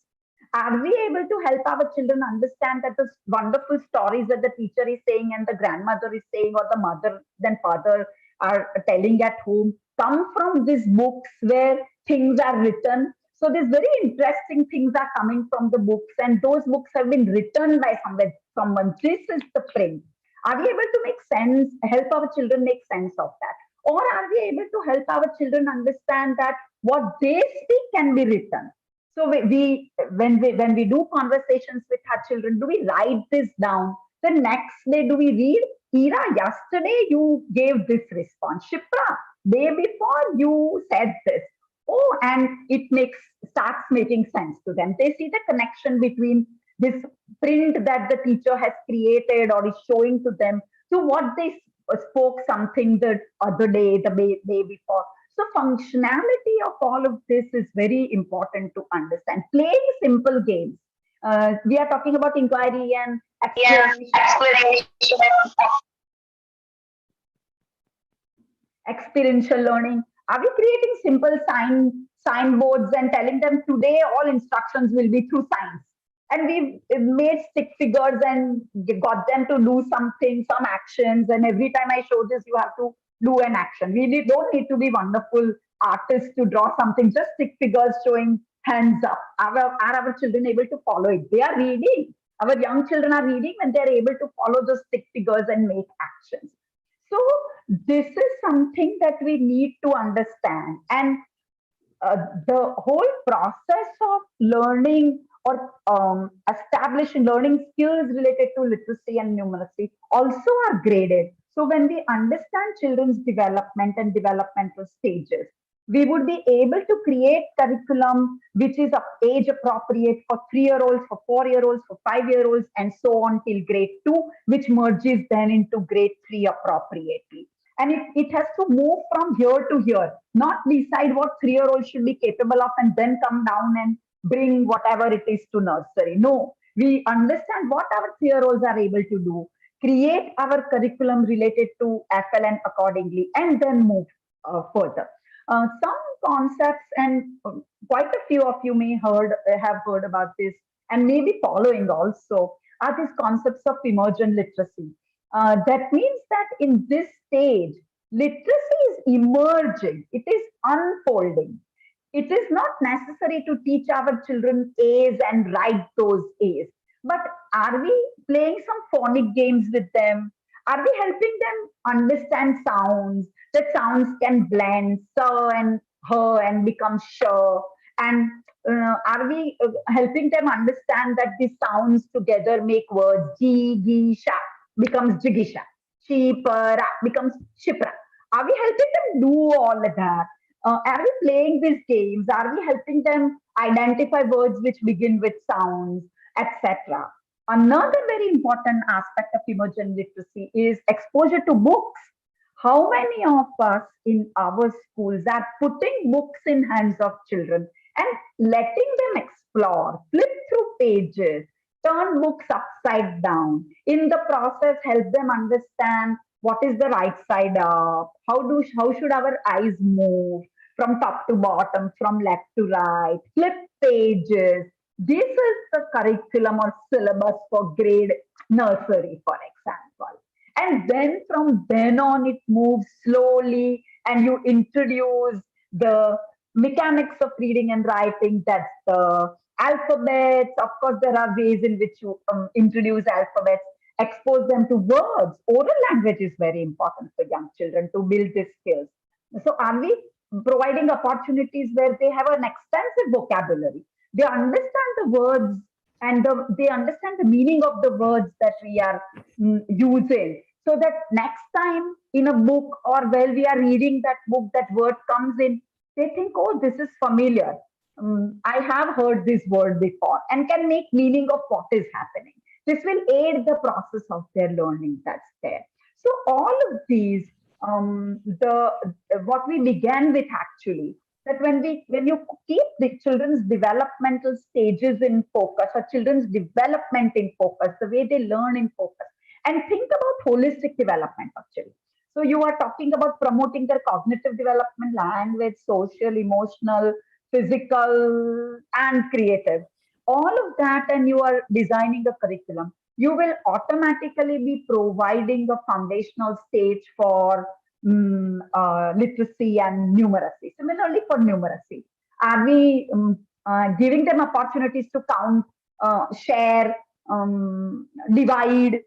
Are we able to help our children understand that the wonderful stories that the teacher is saying and the grandmother is saying, or the mother and father are telling at home, come from these books where things are written? So these very interesting things are coming from the books, and those books have been written by someone. This is the print. Are we able to make sense, help our children make sense of that? Or are we able to help our children understand that what they speak can be written? So when we do conversations with our children, do we write this down? The next day, do we read, Ira, yesterday you gave this response. Shipra, day before you said this. Oh, and it starts making sense to them. They see the connection between this print that the teacher has created or is showing to them to what they spoke something the other day, the day before. So functionality of all of this is very important to understand. Playing simple games. We are talking about inquiry and experiential learning. Are we creating simple signboards and telling them today all instructions will be through signs? And we've made stick figures and got them to do something, some actions. And every time I show this, you have to do an action. We don't need to be wonderful artists to draw something, just stick figures showing hands up. Are our children able to follow it? They are reading. Our young children are reading when they're able to follow those stick figures and make actions. So this is something that we need to understand. And the whole process of learning or establishing learning skills related to literacy and numeracy also are graded. So when we understand children's development and developmental stages, we would be able to create curriculum which is age appropriate for 3-year-olds, for 4-year-olds, for 5-year-olds, and so on till grade 2, which merges then into grade 3 appropriately. And it has to move from here to here, not decide what 3-year-olds should be capable of and then come down and bring whatever it is to nursery. No, we understand what our 3-year-olds are able to do, create our curriculum related to FLN accordingly, and then move further. Some concepts, and quite a few of you may have heard about this, and maybe following also, are these concepts of emergent literacy. That means that in this stage, literacy is emerging, it is unfolding. It is not necessary to teach our children A's and write those A's, but are we playing some phonic games with them? Are we helping them understand sounds? That sounds can blend sir and her and become sure. And are we helping them understand that these sounds together make words? Ji, gi, sha becomes jigisha. Shipra becomes shipra. Are we helping them do all of that? Are we playing these games? Are we helping them identify words which begin with sounds, etc.? Another very important aspect of emergent literacy is exposure to books. How many of us in our schools are putting books in hands of children and letting them explore, flip through pages, turn books upside down? In the process, help them understand what is the right side up, how should our eyes move from top to bottom, from left to right, flip pages. This is the curriculum or syllabus for grade nursery, for example. And then from then on, it moves slowly and you introduce the mechanics of reading and writing. That's the alphabets. Of course, there are ways in which you introduce alphabets, expose them to words. Oral language is very important for young children to build these skills. So are we providing opportunities where they have an extensive vocabulary? They understand the words and they understand the meaning of the words that we are using, so that next time in a book or while we are reading that book, that word comes in, they think, oh, this is familiar. I have heard this word before, and can make meaning of what is happening. This will aid the process of their learning that's there. So all of these, what we began with actually, that when you keep the children's developmental stages in focus, or children's development in focus, the way they learn in focus, and think about holistic development of children. So you are talking about promoting their cognitive development, language, social, emotional, physical, and creative. All of that, and you are designing a curriculum, you will automatically be providing a foundational stage for literacy and numeracy. Similarly, for numeracy, Are we giving them opportunities to count, share, divide?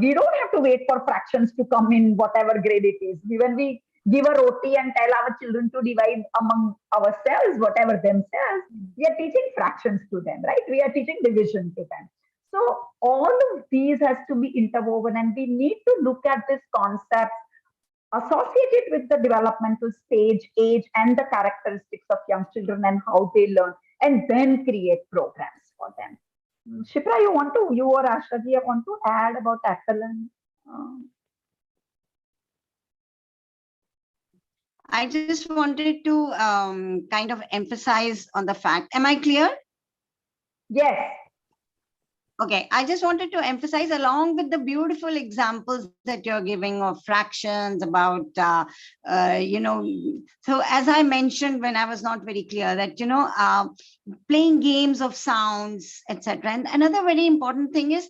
We don't have to wait for fractions to come in whatever grade it is. When we give a roti and tell our children to divide among ourselves, whatever themselves, we are teaching fractions to them, right? We are teaching division to them. So all of these has to be interwoven, and we need to look at this concept associated with the developmental stage, age, and the characteristics of young children and how they learn, and then create programs for them. Shipra, you or Ashaji, you want to add about excellence? I just wanted to kind of emphasize on the fact. Am I clear? Yes. Okay, I just wanted to emphasize, along with the beautiful examples that you're giving of fractions about, so as I mentioned when I was not very clear, that, playing games of sounds, etc. And another very important thing is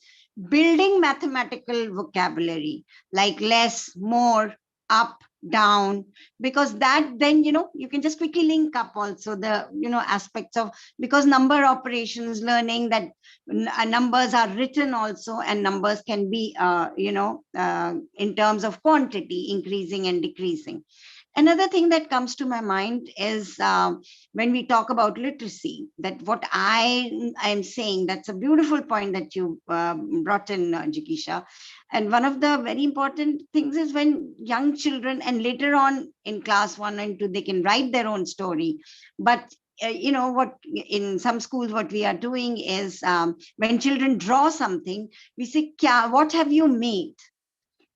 building mathematical vocabulary, like less, more, up, down, because that then, you can just quickly link up also the, aspects of, because number operations, learning that numbers are written also, and numbers can be, in terms of quantity, increasing and decreasing. Another thing that comes to my mind is when we talk about literacy, that what I am saying, that's a beautiful point that you brought in, Jikisha. And one of the very important things is when young children, and later on in class 1 and 2, they can write their own story. But what in some schools, what we are doing is when children draw something, we say, what have you made?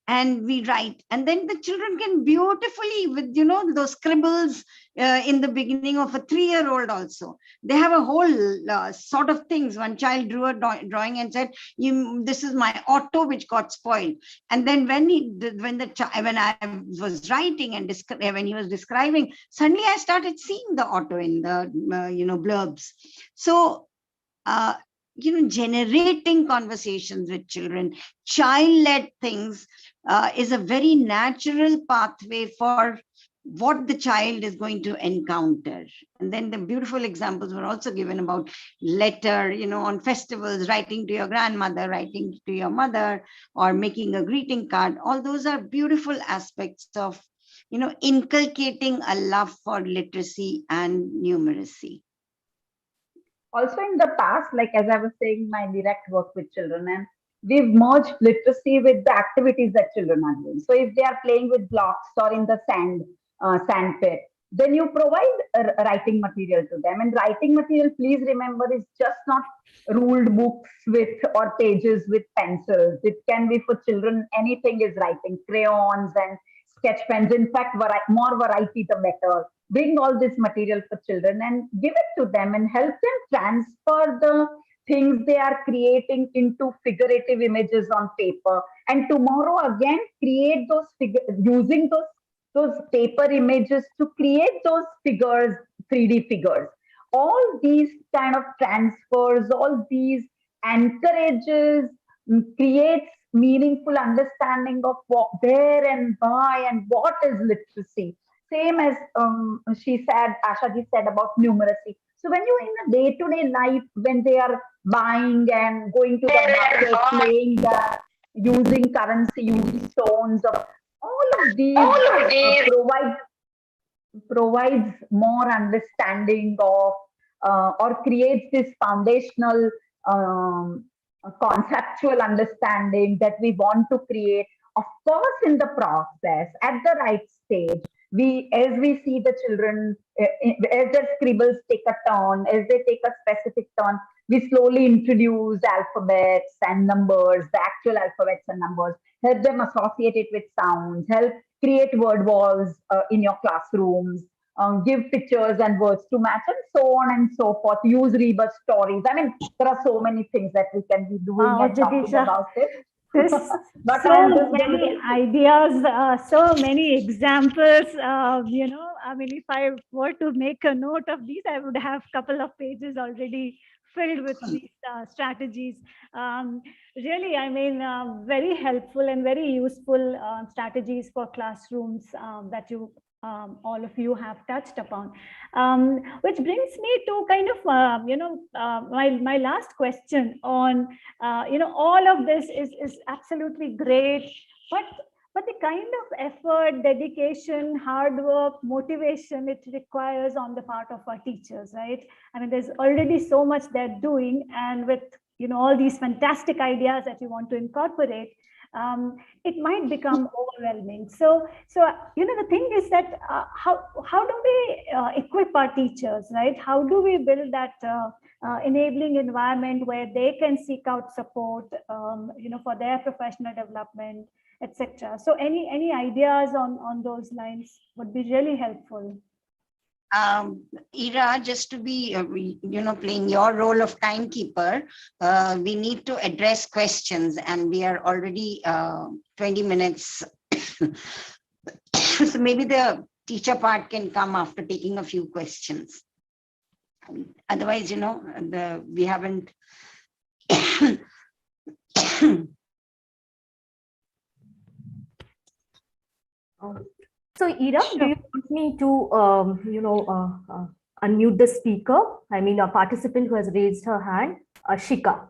And we write, and then the children can beautifully, with those scribbles in the beginning of a 3-year-old also, they have a whole sort of things. One child drew a drawing and said, this is my auto which got spoiled. And then when I was writing and when he was describing, suddenly I started seeing the auto in the blurbs. So generating conversations with children, child-led things, is a very natural pathway for what the child is going to encounter. And then the beautiful examples were also given about letter, on festivals, writing to your grandmother, writing to your mother, or making a greeting card. All those are beautiful aspects of, inculcating a love for literacy and numeracy. Also in the past, like as I was saying, my direct work with children, and we've merged literacy with the activities that children are doing. So if they are playing with blocks or in the sand pit, then you provide writing material to them. And writing material, please remember, is just not ruled books with or pages with pencils. It can be for children, anything is writing, crayons and sketch pens. In fact, more variety the better. Bring all this material for children and give it to them and help them transfer the things they are creating into figurative images on paper. And tomorrow again, create those using those paper images to create those figures, 3D figures. All these kind of transfers, all these encourages, creates meaningful understanding of what, where and why and what is literacy. Same as Ashaji said about numeracy. So when you're in a day-to-day life, when they are buying and going to the market, playing that, using currency, using stones, all of these provides more understanding of or creates this foundational conceptual understanding that we want to create. Of course, in the process, at the right stage, as we see the children, as their scribbles take a turn, as they take a specific turn, we slowly introduce alphabets and numbers, the actual alphabets and numbers, help them associate it with sounds, help create word walls in your classrooms, give pictures and words to match, and so on and so forth. Use rebus stories. I mean, there are so many things that we can be doing and talking about it. There's But so many ideas, so many examples. I mean, if I were to make a note of these, I would have a couple of pages already filled with these strategies. Really, I mean, very helpful and very useful strategies for classrooms that you all of you have touched upon, which brings me to kind of my last question on all of this is absolutely great, but the kind of effort, dedication, hard work, motivation it requires on the part of our teachers, right? I mean, there's already so much they're doing, and with all these fantastic ideas that you want to incorporate, it might become overwhelming. So the thing is that how do we equip our teachers, right? How do we build that enabling environment where they can seek out support, for their professional development, etc. So any ideas on those lines would be really helpful. Ira, just to be, playing your role of timekeeper, we need to address questions, and we are already 20 minutes. So maybe the teacher part can come after taking a few questions. Otherwise, we haven't. So, Ira, do you want me to, unmute the speaker? I mean, a participant who has raised her hand, Ashika.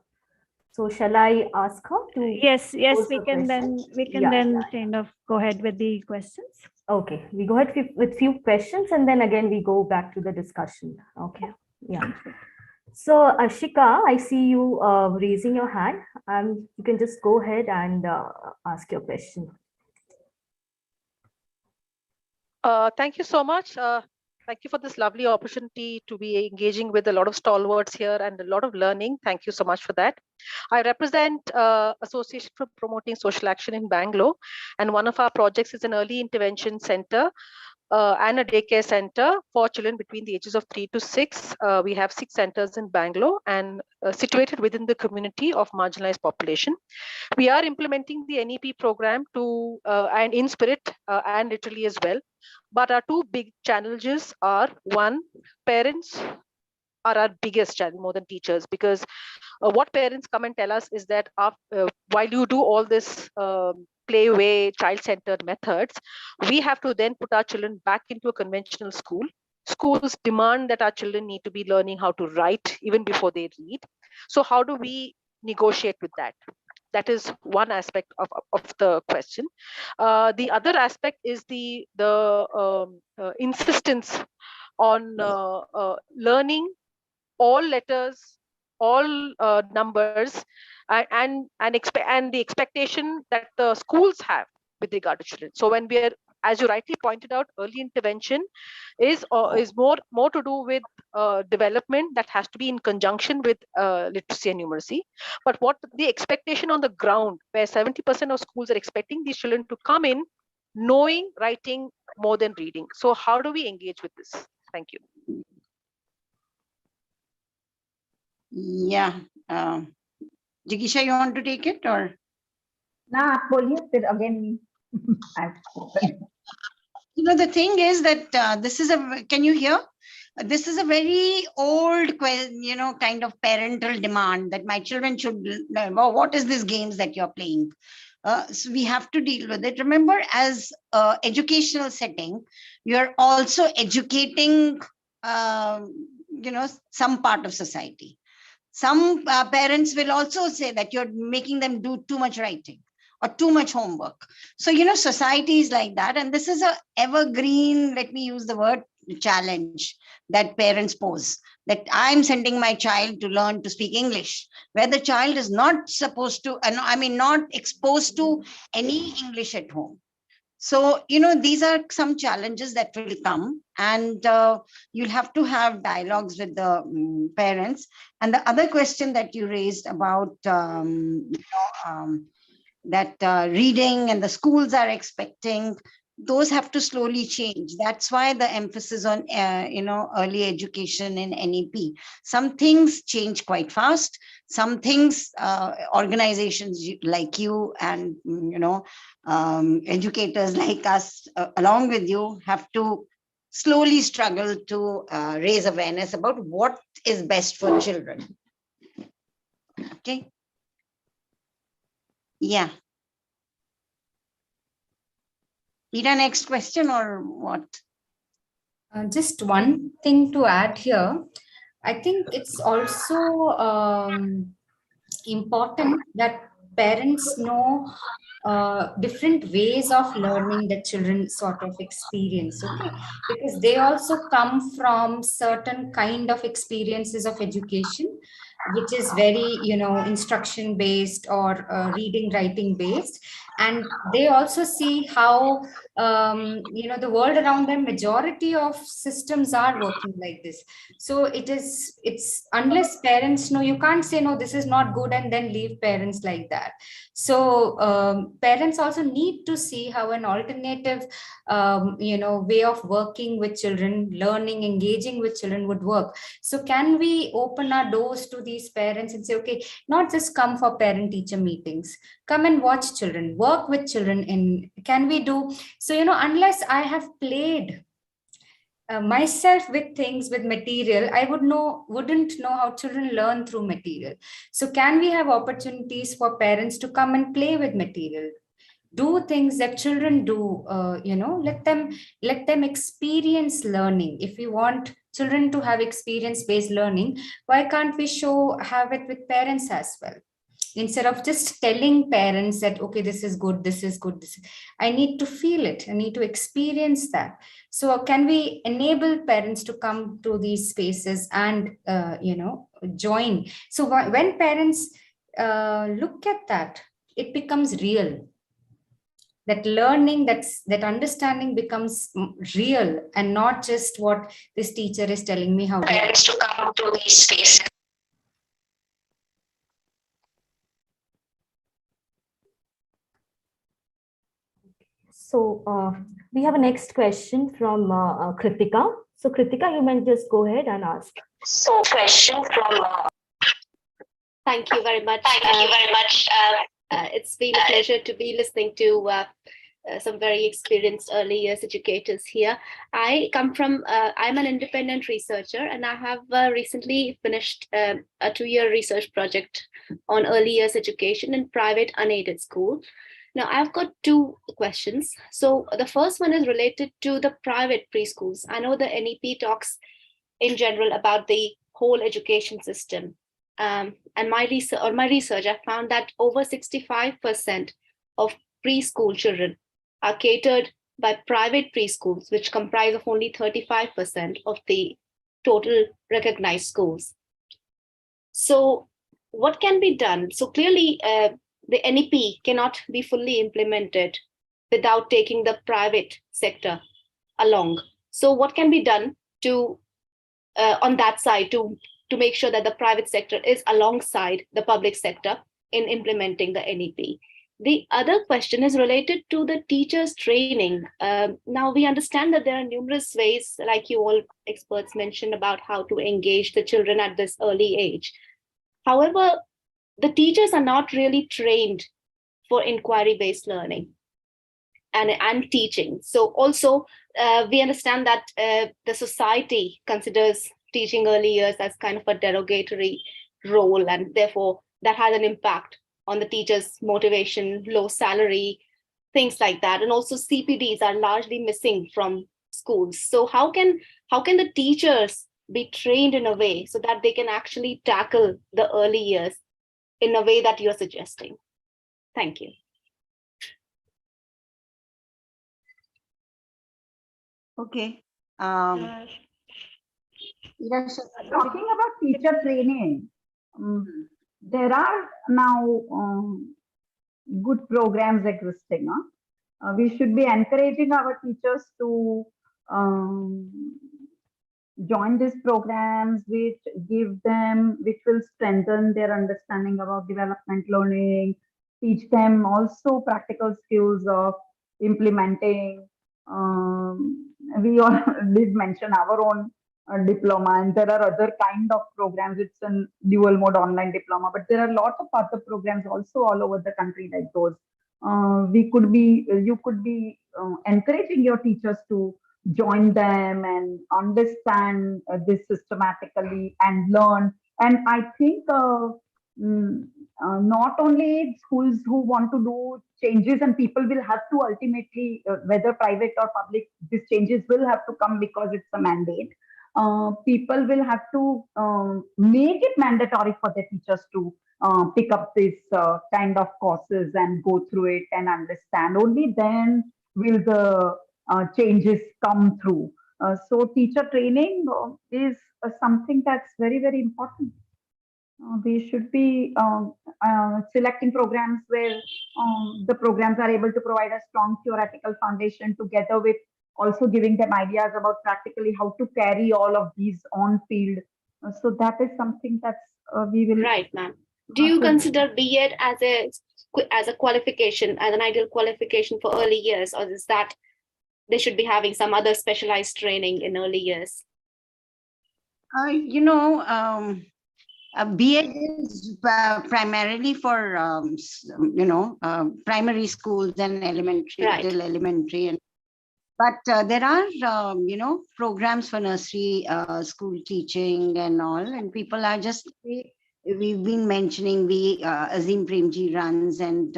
So, shall I ask her to? Yes, we can then kind of go ahead with the questions. Okay, we go ahead with few questions, and then again we go back to the discussion. Okay, yeah. So, Ashika, I see you raising your hand. You can just go ahead and ask your question. Thank you so much. Thank you for this lovely opportunity to be engaging with a lot of stalwarts here and a lot of learning. Thank you so much for that. I represent Association for Promoting Social Action in Bangalore, and one of our projects is an early intervention center and a daycare center for children between the ages of 3 to 6. We have 6 centers in Bangalore and situated within the community of marginalized population. We are implementing the NEP program to and in spirit and literally as well. But our 2 big challenges are, one, parents are our biggest challenge more than teachers, because what parents come and tell us is that while you do all this play way, child-centered methods, we have to then put our children back into a conventional school. Schools demand that our children need to be learning how to write even before they read. So how do we negotiate with that? That is one aspect of the question. The other aspect is the insistence on learning all letters, all numbers, and the expectation that the schools have with regard to children. So when we are, as you rightly pointed out, early intervention is more to do with development that has to be in conjunction with literacy and numeracy. But what the expectation on the ground, where 70% of schools are expecting these children to come in knowing writing more than reading. So how do we engage with this? Thank you. Yeah. Jigisha, you want to take it or? Nah, again. The thing is that this is can you hear? This is a very old, kind of parental demand that my children should learn. Well, what is this games that you're playing? So we have to deal with it. Remember, as educational setting, you're also educating, some part of society. Some parents will also say that you're making them do too much writing or too much homework. So, society is like that. And this is a evergreen, let me use the word, challenge that parents pose, that I'm sending my child to learn to speak English, where the child is not supposed to, not exposed to any English at home. So, these are some challenges that will come, and you'll have to have dialogues with the parents. And the other question that you raised about that reading and the schools are expecting, those have to slowly change. That's why the emphasis on, early education in NEP. Some things change quite fast. Some things organizations like you and, educators like us, along with you, have to slowly struggle to raise awareness about what is best for children. Okay. Yeah. Ida, next question or what? Just one thing to add here. I think it's also important that parents know different ways of learning that children sort of experience, okay? Because they also come from certain kind of experiences of education, which is very, instruction based or reading, writing based. And they also see how, the world around them, majority of systems are working like this. So it's unless parents know, you can't say no, this is not good, and then leave parents like that. So parents also need to see how an alternative way of working with children, learning, engaging with children would work. So can we open our doors to these parents and say, okay, not just come for parent teacher meetings, come and watch children, work with children, in can we do so, unless I have played myself with things, with material, I wouldn't know how children learn through material. So can we have opportunities for parents to come and play with material, do things that children do, let them experience learning. If we want children to have experience based learning, why can't we have it with parents as well? Instead of just telling parents that, okay, this is good, I need to feel it, I need to experience that. So can we enable parents to come to these spaces and join? So when parents look at that, it becomes real. That learning, that understanding becomes real, and not just what this teacher is telling me how parents to come to these spaces. So we have a next question from Kritika. So Kritika, you may just go ahead and ask. So question from. Thank you very much. It's been a pleasure to be listening to some very experienced early years educators here. I'm an independent researcher, and I have recently finished a 2-year research project on early years education in private unaided school. Now, I've got 2 questions. So the first one is related to the private preschools. I know the NEP talks in general about the whole education system. And my research, I found that over 65% of preschool children are catered by private preschools, which comprise of only 35% of the total recognized schools. So what can be done? So clearly, the NEP cannot be fully implemented without taking the private sector along. So what can be done to on that side to make sure that the private sector is alongside the public sector in implementing the NEP? The other question is related to the teachers' training. Now we understand that there are numerous ways, like you all experts mentioned, about how to engage the children at this early age. However, the teachers are not really trained for inquiry-based learning and teaching. So also, we understand that the society considers teaching early years as kind of a derogatory role, and therefore that has an impact on the teachers' motivation, low salary, things like that. And also CPDs are largely missing from schools. So how can the teachers be trained in a way so that they can actually tackle the early years in a way that you're suggesting? Thank you. Okay. Talking about teacher training, there are now good programs existing. We should be encouraging our teachers to join these programs, which will strengthen their understanding about development learning, teach them also practical skills of implementing. We all did mention our own diploma, and there are other kind of programs. It's a dual mode online diploma, but there are lots of other programs also all over the country like those. You could be encouraging your teachers to join them and understand this systematically and learn. And I think not only schools who want to do changes, and people will have to ultimately, whether private or public, these changes will have to come because it's a mandate. People will have to make it mandatory for the teachers to pick up this kind of courses and go through it and understand. Only then will the changes come through. So teacher training is something that's very, very important. We should be selecting programs where the programs are able to provide a strong theoretical foundation, together with also giving them ideas about practically how to carry all of these on field. So that is something that's we will. Right, ma'am. Do you consider B.Ed as a qualification, as an ideal qualification for early years, or is that they should be having some other specialized training in early years? B.Ed is primarily for primary schools and elementary, Right. till elementary, and but there are programs for nursery school teaching and all, and people are just, we've been mentioning, Azim Premji runs, and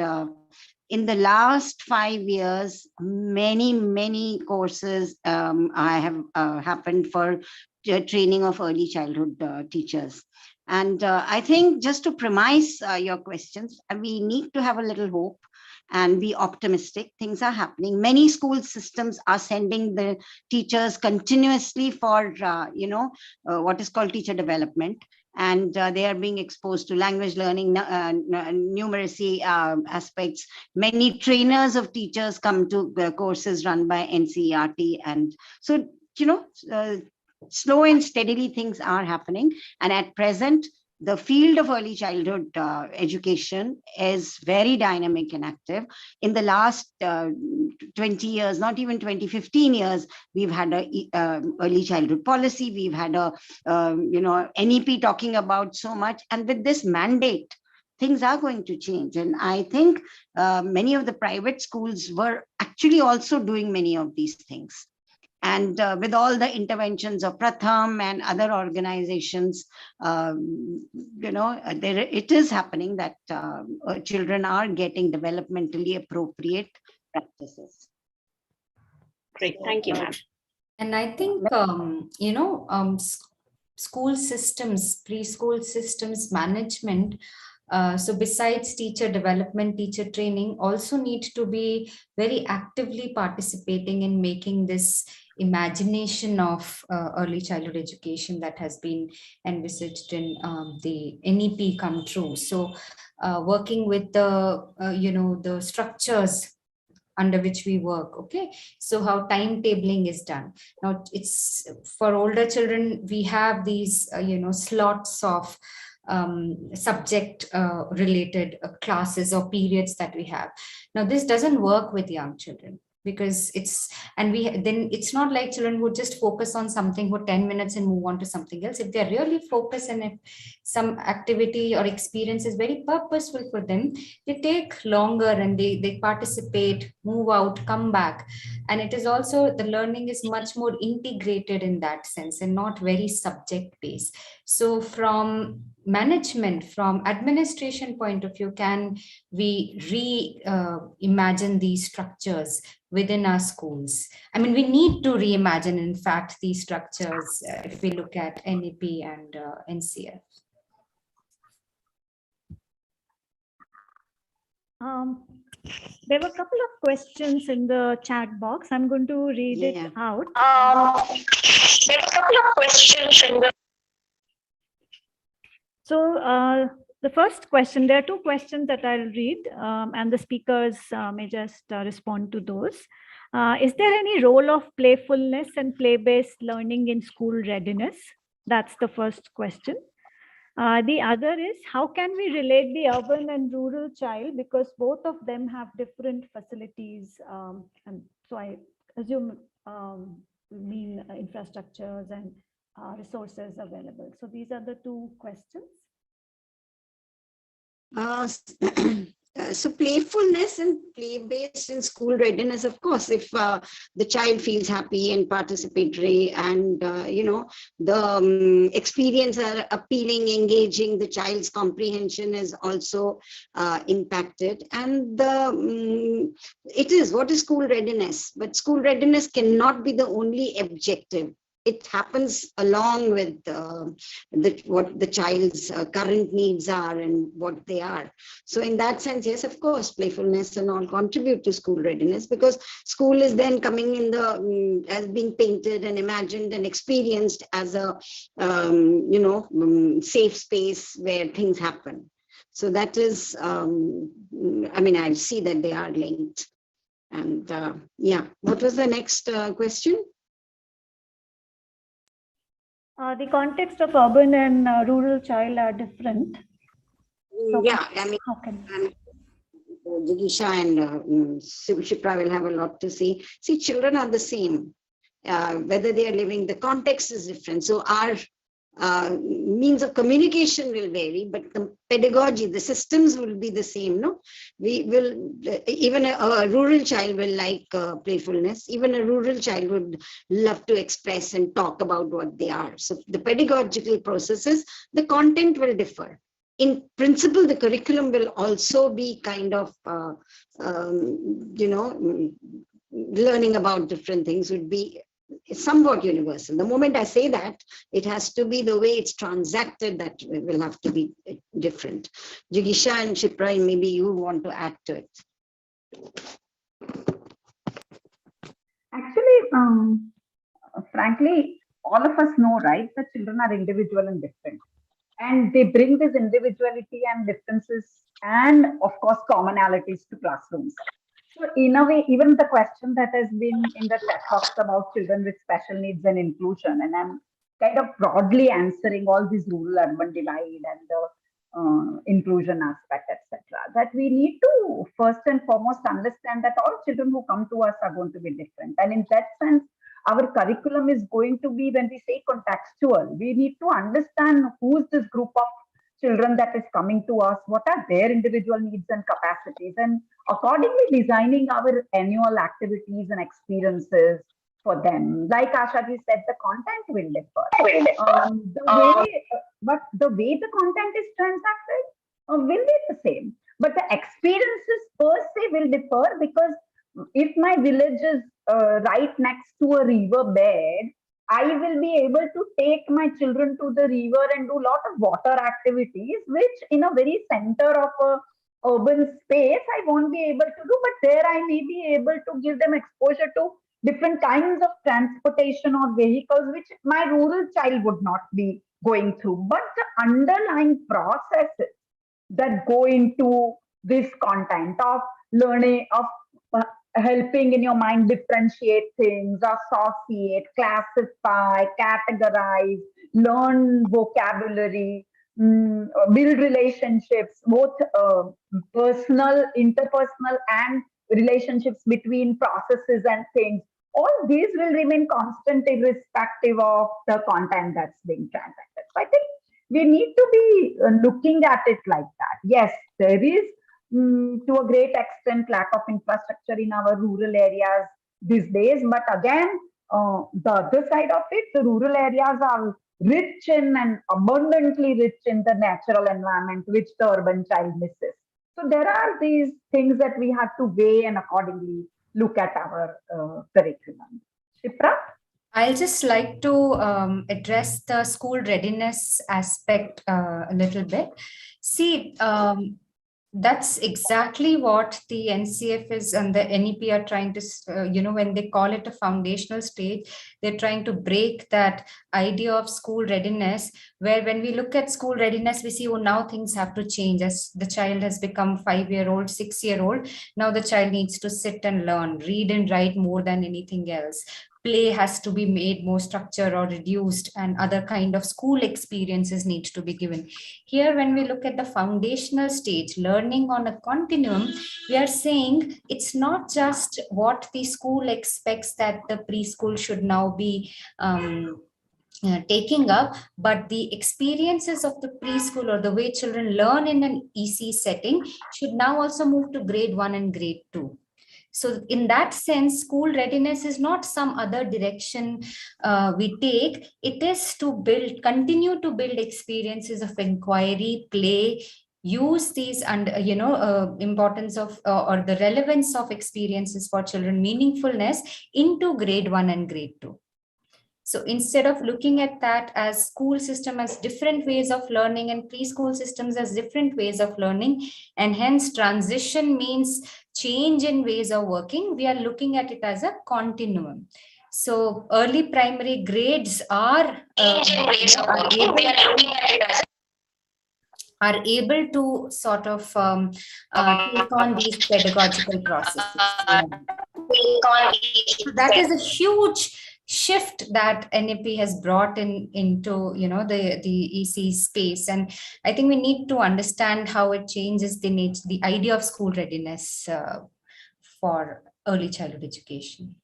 in the last 5 years, many courses I have happened for training of early childhood teachers. And I think, just to premise your questions, we need to have a little hope and be optimistic. Things are happening. Many school systems are sending the teachers continuously for what is called teacher development, and they are being exposed to language learning, numeracy aspects. Many trainers of teachers come to courses run by NCERT, and so slow and steadily things are happening. And at present, the field of early childhood education is very dynamic and active. In the last 20 years, not even 20, 15 years, we've had a early childhood policy. We've had a NEP talking about so much. And with this mandate, things are going to change. And I think many of the private schools were actually also doing many of these things. And with all the interventions of Pratham and other organizations, it is happening that children are getting developmentally appropriate practices. Great, thank you, ma'am. And I think, school systems, preschool systems management, so besides teacher development, teacher training, also need to be very actively participating in making this imagination of early childhood education that has been envisaged in the NEP come true. So working with the structures under which we work. Okay, so how timetabling is done. Now, it's for older children, we have these slots of subject related classes or periods that we have. Now, this doesn't work with young children, because it's not like children would just focus on something for 10 minutes and move on to something else. If they're really focused, and if some activity or experience is very purposeful for them, they take longer and they participate, move out, come back. And it is also, the learning is much more integrated in that sense and not very subject based. So from management, from administration point of view, can we reimagine these structures within our schools? I mean, we need to reimagine, in fact, these structures if we look at NEP and NCF. There were a couple of questions in the chat box. I'm going to read it out. There are a couple of questions in the. So the first question, there are two questions that I'll read, and the speakers may just respond to those. Is there any role of playfulness and play-based learning in school readiness? That's the first question. The other is, how can we relate the urban and rural child, because both of them have different facilities, and so I assume mean infrastructures and resources available. So these are the two questions. So playfulness and play-based in school readiness, of course, if the child feels happy and participatory and, the experience are appealing, engaging, the child's comprehension is also impacted. And it is, what is school readiness? But school readiness cannot be the only objective. It happens along with what the child's current needs are and what they are. So in that sense, yes, of course, playfulness and all contribute to school readiness, because school is then coming in the as being painted and imagined and experienced as a safe space where things happen. So that is, I see that they are linked. And yeah, what was the next question? The context of urban and rural child are different. So Yeah, how can Jigisha and Shipra will have a lot to say. See, children are the same, whether they are living, the context is different. So our means of communication will vary, but the pedagogy, the systems will be the same. No, we will, even a rural child will like playfulness. Even a rural child would love to express and talk about what they are. So the pedagogical processes, the content will differ. In principle, the curriculum will also be kind of, learning about different things would be somewhat universal. The moment I say that, it has to be the way it's transacted that will have to be different. Jigisha and Shipra, maybe you want to add to it. Actually, frankly, all of us know, right, that children are individual and different. And they bring this individuality and differences and, of course, commonalities to classrooms. So in a way, even the question that has been in the TED Talks about children with special needs and inclusion, and I'm kind of broadly answering all this rural-urban divide and the inclusion aspect, etc. That we need to first and foremost understand that all children who come to us are going to be different. And in that sense, our curriculum is going to be, when we say contextual, we need to understand who's this group of children that is coming to us, what are their individual needs and capacities, and accordingly designing our annual activities and experiences for them. Like Ashaji said, the content will differ. But the way the content is transacted will be the same. But the experiences per se will differ, because if my village is right next to a river bed, I will be able to take my children to the river and do a lot of water activities, which in a very center of a urban space, I won't be able to do, but there I may be able to give them exposure to different kinds of transportation or vehicles, which my rural child would not be going through. But the underlying processes that go into this content of learning, of helping in your mind differentiate things, associate, classify, categorize, learn vocabulary, build relationships, both personal, interpersonal, and relationships between processes and things. All these will remain constant irrespective of the content that's being transacted. So I think we need to be looking at it like that. Yes, there is to a great extent lack of infrastructure in our rural areas these days, but again, the other side of it, the rural areas are rich in and abundantly rich in the natural environment, which the urban child misses. So there are these things that we have to weigh and accordingly look at our curriculum. Shipra? I'll just like to address the school readiness aspect a little bit. See, that's exactly what the NCF is and the NEP are trying to, when they call it a foundational stage, they're trying to break that idea of school readiness, where when we look at school readiness, we see, oh, now things have to change as the child has become 5-year-old, 6-year-old. Now the child needs to sit and learn, read and write more than anything else. Play has to be made more structured or reduced, and other kind of school experiences need to be given. Here, when we look at the foundational stage, learning on a continuum, we are saying it's not just what the school expects that the preschool should now be taking up, but the experiences of the preschool or the way children learn in an EC setting should now also move to grade 1 and grade 2. So in that sense, school readiness is not some other direction we take. It is to continue to build experiences of inquiry, play, use these and importance of or the relevance of experiences for children, meaningfulness into grade 1 and grade 2. So instead of looking at that as school system as different ways of learning and preschool systems as different ways of learning, and hence transition means change in ways of working, we are looking at it as a continuum. So early primary grades are able to sort of take on these pedagogical processes. So that is a huge shift that NEP has brought into the EC space, and I think we need to understand how it changes the idea of school readiness for early childhood education.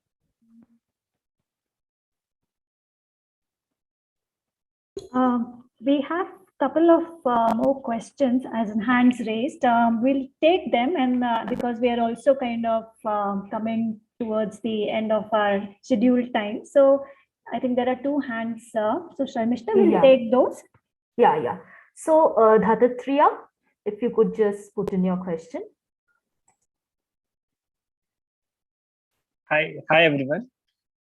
We have a couple of more questions as in hands raised. We'll take them, and because we are also kind of coming towards the end of our scheduled time. So I think there are 2 hands. So Sharmishta, we'll take those. Yeah. So Dhatatriya, if you could just put in your question. Hi everyone.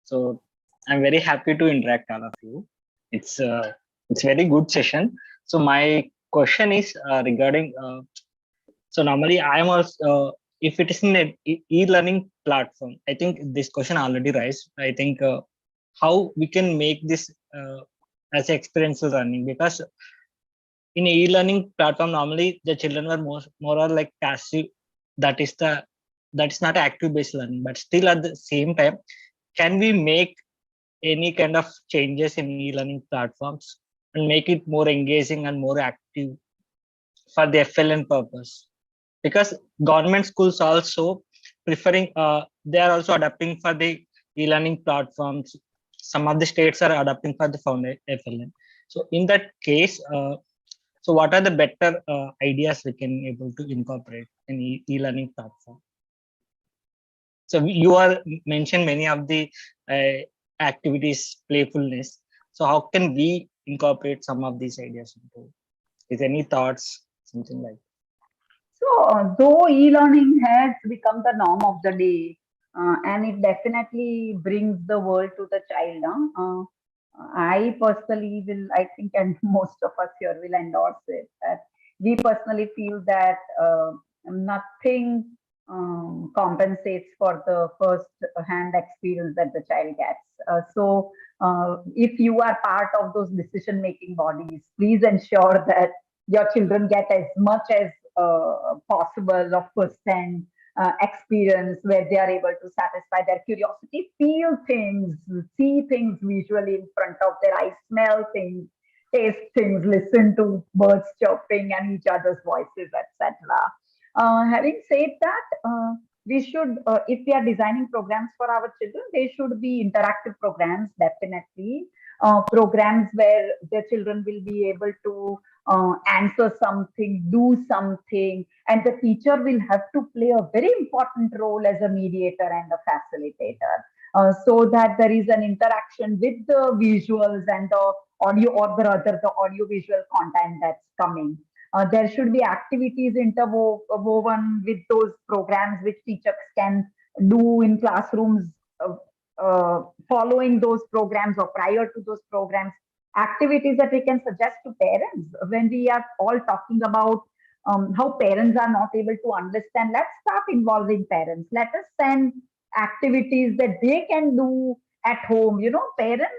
So I'm very happy to interact all of you. It's very good session. So my question is regarding. So normally I am also if it is in an e-learning platform, I think this question already raised. I think how we can make this as experiential learning, because in e-learning platform normally the children were more or like passive. That is not active based learning, but still at the same time, can we make any kind of changes in e-learning platforms and make it more engaging and more active for the FLN purpose? Because government schools also preferring, they are also adapting for the e-learning platforms. Some of the states are adapting for the FLN. So in that case, so what are the better ideas we can able to incorporate in e-learning platform? So you are mentioned many of the activities, playfulness. So how can we incorporate some of these ideas into it? Is any thoughts, something like? So, though e-learning has become the norm of the day, and it definitely brings the world to the child, I personally will, I think, and most of us here will endorse it, that we personally feel that nothing compensates for the first-hand experience that the child gets. So, if you are part of those decision-making bodies, please ensure that your children get as much as possible of first-hand experience where they are able to satisfy their curiosity, feel things, see things visually in front of their eyes, smell things, taste things, listen to birds chirping and each other's voices, etc. Having said that, we should, if we are designing programs for our children, they should be interactive programs, definitely. Programs where the children will be able to answer something, do something, and the teacher will have to play a very important role as a mediator and a facilitator, so that there is an interaction with the visuals and the audio, or the rather the audio visual content that's coming. There should be activities interwoven with those programs which teachers can do in classrooms, following those programs or prior to those programs. Activities that we can suggest to parents when we are all talking about how parents are not able to understand. Let's start involving parents. Let us send activities that they can do at home. Parents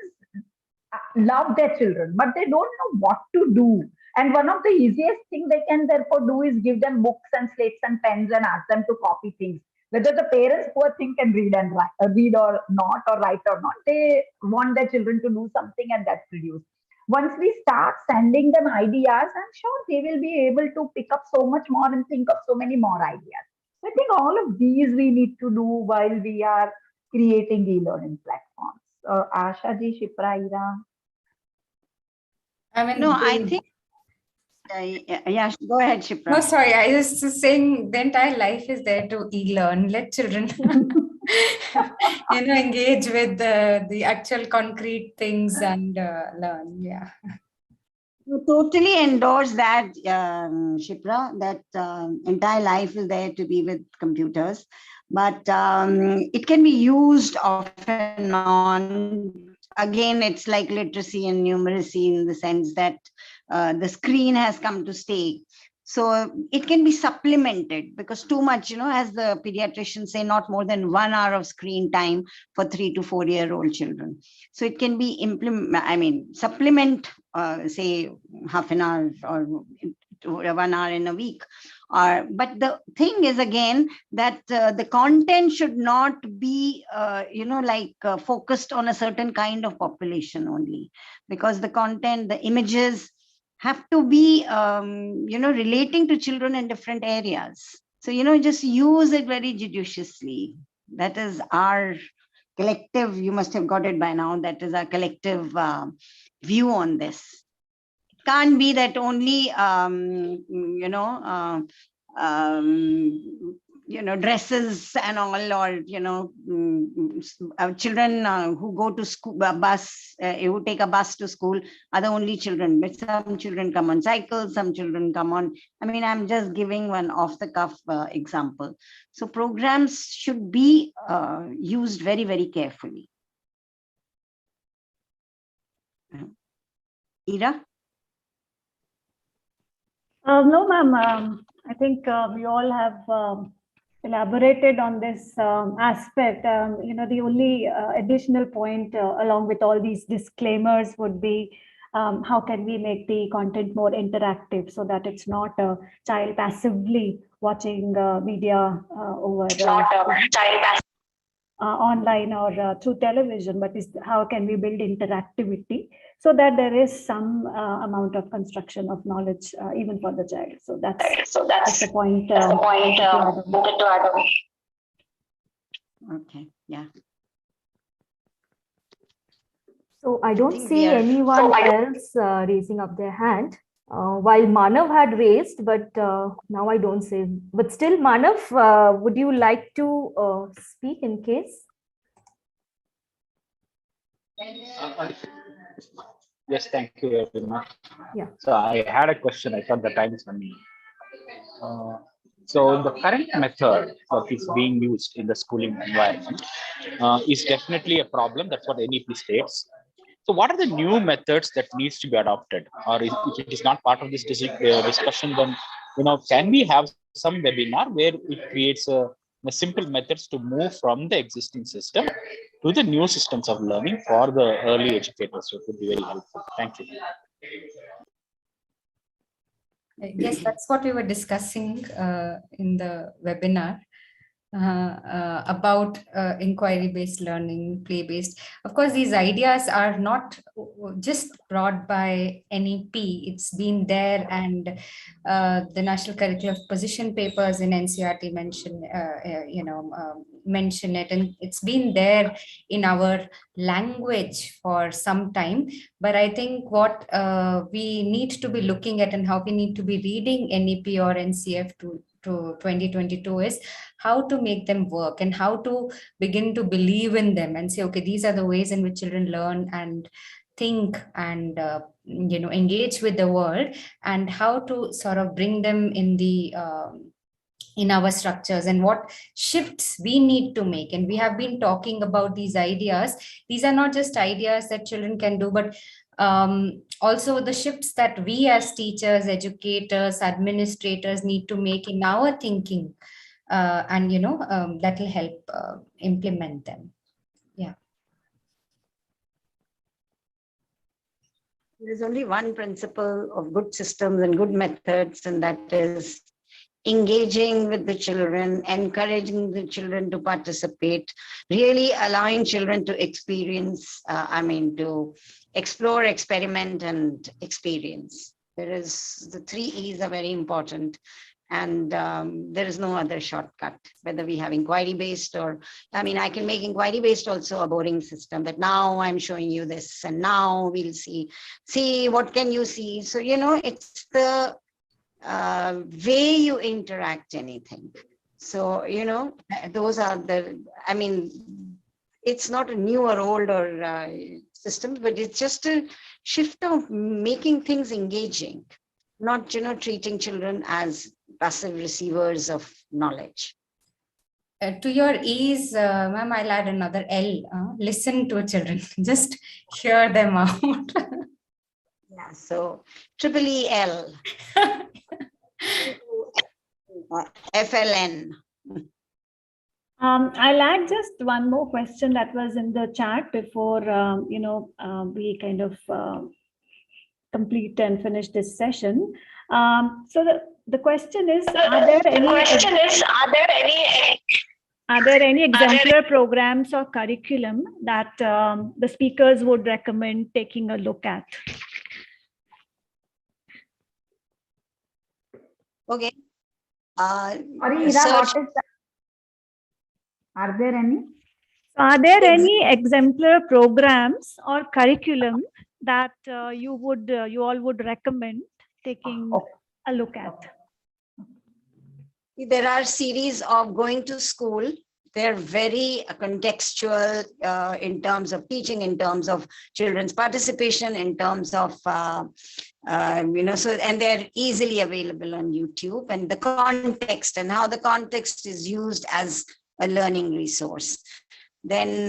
love their children, but they don't know what to do. And one of the easiest thing they can therefore do is give them books and slates and pens and ask them to copy things. Whether the parents, poor thing, can read and read or not, or write or not, they want their children to do something, and that's produced. Once we start sending them ideas, I'm sure they will be able to pick up so much more and think of so many more ideas. I think all of these we need to do while we are creating e-learning platforms. Asha ji, Shipra, Ira. I mean, No, I think, yeah, go ahead, Shipra. No, sorry, I was just saying the entire life is there to e-learn. Let children, engage with the actual concrete things and learn. Yeah. Totally endorse that, Shipra, that entire life is there to be with computers, but it can be used off and on. Again, it's like literacy and numeracy in the sense that the screen has come to stay. So it can be supplemented, because too much, as the pediatricians say, not more than 1 hour of screen time for 3 to 4-year-old children. So it can be supplement, say half an hour or 1 hour in a week. But the thing is, again, that the content should not be, focused on a certain kind of population only, because the content, the images have to be, relating to children in different areas. So, just use it very judiciously. That is our collective, you must have got it by now, that is our collective view on this. It can't be that only, dresses and all, or, children who go to school, who take a bus to school are the only children. But some children come on cycles, some children come on, I'm just giving one off the cuff example. So programs should be used very, very carefully. Ira? No, ma'am. I think we all have elaborated on this aspect. The only additional point along with all these disclaimers would be how can we make the content more interactive so that it's not a child passively watching media over online or through television, but how can we build interactivity so that there is some amount of construction of knowledge even for the child. So that's the point. Wanted to add on. Okay, yeah. So I don't see anyone else raising up their hand. While Manav had raised, but now I don't see. But still, Manav, would you like to speak in case? Yes, thank you very much. Yeah. So I had a question. I thought the time is running. So the current method that is being used in the schooling environment is definitely a problem. That's what NEP states. So what are the new methods that needs to be adopted? Or if it is not part of this discussion, then, can we have some webinar where it creates a simple methods to move from the existing system to the new systems of learning for the early educators? So it would be very helpful. Thank you. Yes, that's what we were discussing in the webinar. About inquiry-based learning, play-based. Of course, these ideas are not just brought by NEP. It's been there, and the National Curriculum Position Papers in NCERT mention it, and it's been there in our language for some time. But I think what we need to be looking at and how we need to be reading NEP or NCF to 2022 is how to make them work and how to begin to believe in them and say, okay, these are the ways in which children learn and think and engage with the world, and how to sort of bring them in our structures and what shifts we need to make. And we have been talking about these ideas. These are not just ideas that children can do, but also the shifts that we as teachers, educators, administrators need to make in our thinking, and that will help implement them. Yeah. There's only one principle of good systems and good methods, and that is engaging with the children, encouraging the children to participate, really allowing children to experience, to explore, experiment, and experience. The 3 E's are very important. And there is no other shortcut, whether we have inquiry-based or, I mean, I can make inquiry-based also a boring system that now I'm showing you this and now we'll see what can you see. So, it's the way you interact anything. So, those are I mean, it's not a new or old or system, but it's just a shift of making things engaging, not, treating children as passive receivers of knowledge. To your ease, ma'am, I'll add another L. Listen to children. Just hear them out. Yeah, so triple EL. FLN. I'll add just one more question that was in the chat before we kind of complete and finish this session. So the question is, are there any exemplar programs or curriculum that the speakers would recommend taking a look at? Okay. Sorry, Ira, what is that? Are there any? Are there any exemplar programs or curriculum that you all would recommend taking a look at? There are series of going to school. They're very contextual in terms of teaching, in terms of children's participation, in terms of, and they're easily available on YouTube, and the context and how the context is used as a learning resource. Then,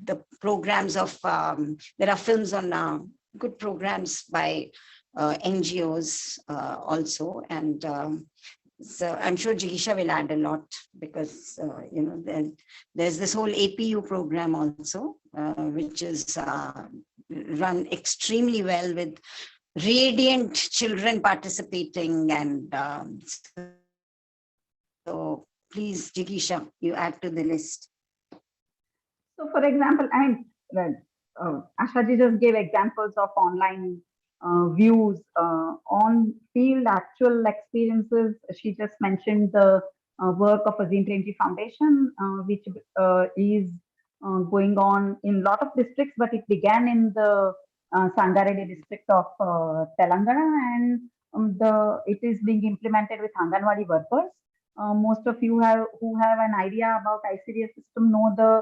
the programs of, there are films on good programs by NGOs also. And so I'm sure Jigisha will add a lot because, there's this whole APU program also, which is run extremely well with radiant children participating. And so please, Jigisha, you add to the list. So for example, Ashaji just gave examples of online views on field actual experiences. She just mentioned the work of Azim Premji Foundation, which is going on in a lot of districts, but it began in the Sangareddy district of Telangana, and it is being implemented with Anganwadi workers. Most of you who have an idea about ICDS system know the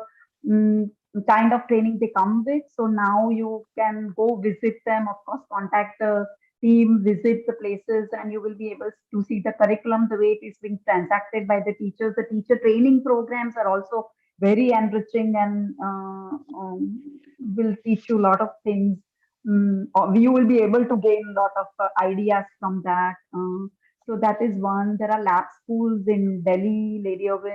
kind of training they come with. So now you can go visit them, of course, contact the team, visit the places, and you will be able to see the curriculum, the way it is being transacted by the teachers. The teacher training programs are also very enriching and will teach you a lot of things. You will be able to gain a lot of ideas from that. So that is one. There are lab schools in Delhi, Lady Owen,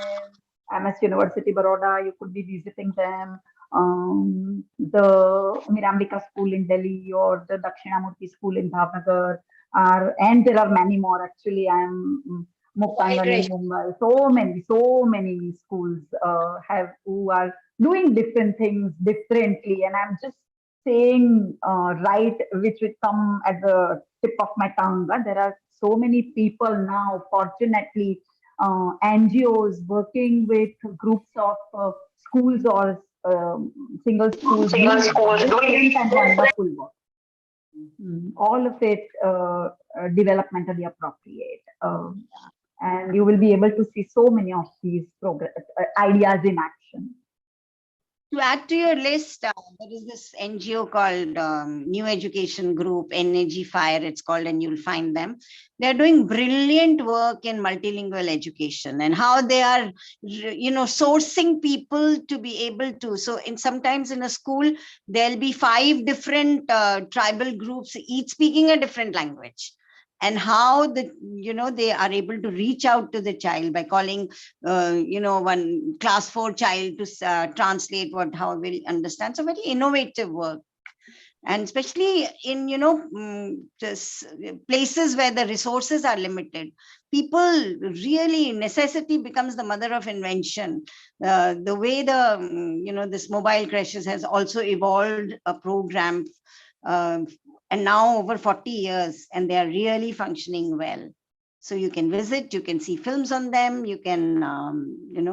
MS University, Baroda. You could be visiting them. The Mirambika school in Delhi or the Dakshinamurti school in Bhavnagar and there are many more actually. I am Muktangani in Mumbai. So many schools who are doing different things differently, and I'm just saying which would come at the tip of my tongue. But there are so many people now, fortunately, NGOs working with groups of schools or single schools doing and wonderful work. All of it developmentally appropriate. And you will be able to see so many of these ideas in action. To add to your list, there is this NGO called New Education Group, NAG Fire, it's called, and you'll find them. They're doing brilliant work in multilingual education and how they are, sourcing people to be able to. So sometimes in a school, there'll be 5 different tribal groups, each speaking a different language. And how they are able to reach out to the child by calling, one class 4 child to translate how will understand. So very innovative work. And especially in, just places where the resources are limited, people really, necessity becomes the mother of invention. The way this mobile crashes has also evolved a program and now over 40 years, and they are really functioning well. So you can visit, you can see films on them, you can,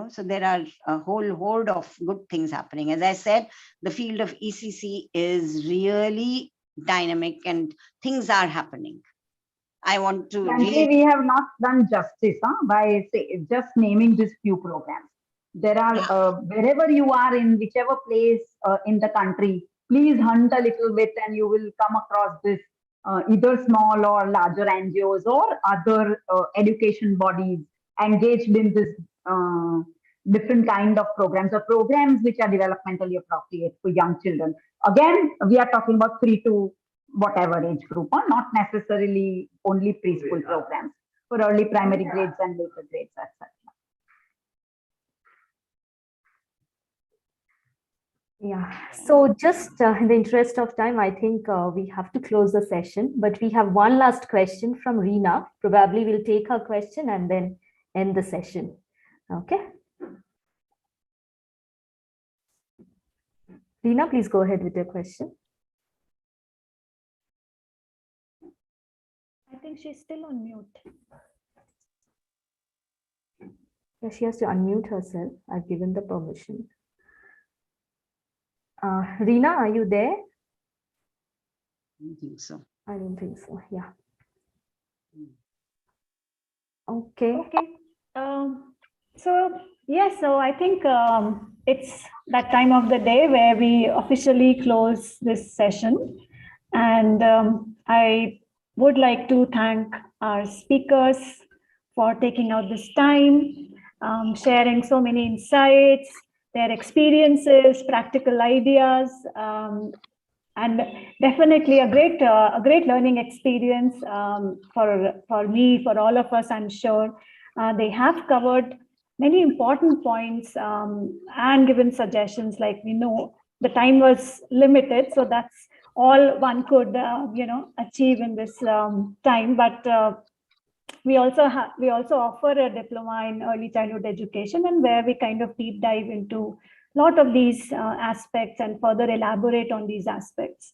so there are a whole horde of good things happening. As I said, the field of ECC is really dynamic and things are happening. I want to Frankly, we have not done justice by just naming these few programs. There are, wherever you are in whichever place in the country, please hunt a little bit and you will come across this either small or larger NGOs or other education bodies engaged in this different kind of programs or programs which are developmentally appropriate for young children. Again, we are talking about 3 to whatever age group, or not necessarily only preschool programs for early primary grades and later grades, etc. Yeah, so just in the interest of time, I think we have to close the session, but we have one last question from Reena. Probably we'll take her question and then end the session. Okay. Reena, please go ahead with your question. I think she's still on mute. Yeah, she has to unmute herself. I've given the permission. Reena, are you there? I don't think so. I don't think so. Yeah. Mm. Okay. So I think it's that time of the day where we officially close this session. And I would like to thank our speakers for taking out this time, sharing so many insights, their experiences, practical ideas, and definitely a great learning experience for me, for all of us, I'm sure. They have covered many important points and given suggestions. Like, we know the time was limited, so that's all one could achieve in this time. But we also offer a diploma in early childhood education, and where we kind of deep dive into a lot of these aspects and further elaborate on these aspects.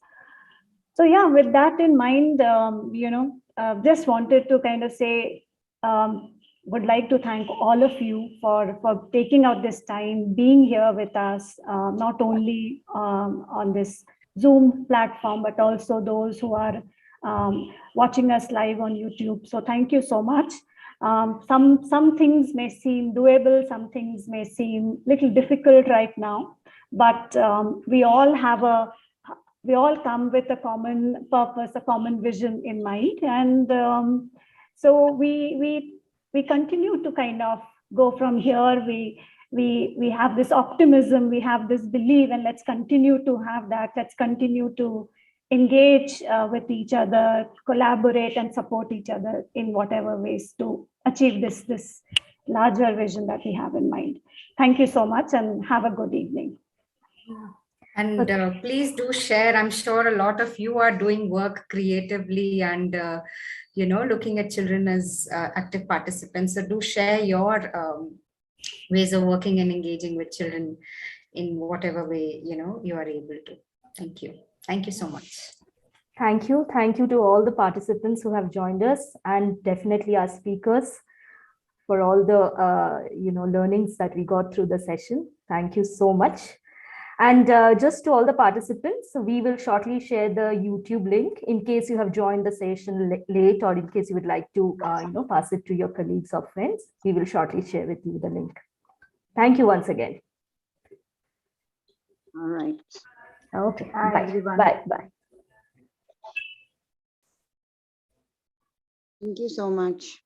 So yeah, with that in mind, just wanted to kind of say, would like to thank all of you for taking out this time, being here with us, not only on this Zoom platform, but also those who are watching us live on YouTube. So thank you so much. Some things may seem doable, some things may seem little difficult right now, but we all come with a common purpose, a common vision in mind, and so we continue to kind of go from here. We have this optimism, we have this belief, and let's continue to have that. Let's continue to engage with each other, collaborate and support each other in whatever ways to achieve this larger vision that we have in mind. Thank you so much and have a good evening. And please do share. I'm sure a lot of you are doing work creatively and, looking at children as active participants. So do share your ways of working and engaging with children in whatever way, you are able to. Thank you. Thank you so much. Thank you. Thank you to all the participants who have joined us, and definitely our speakers for all the learnings that we got through the session. Thank you so much. And just to all the participants, we will shortly share the YouTube link in case you have joined the session late, or in case you would like to pass it to your colleagues or friends. We will shortly share with you the link. Thank you once again. All right. Okay. Bye, Bye. everyone. Bye. Bye. Thank you so much.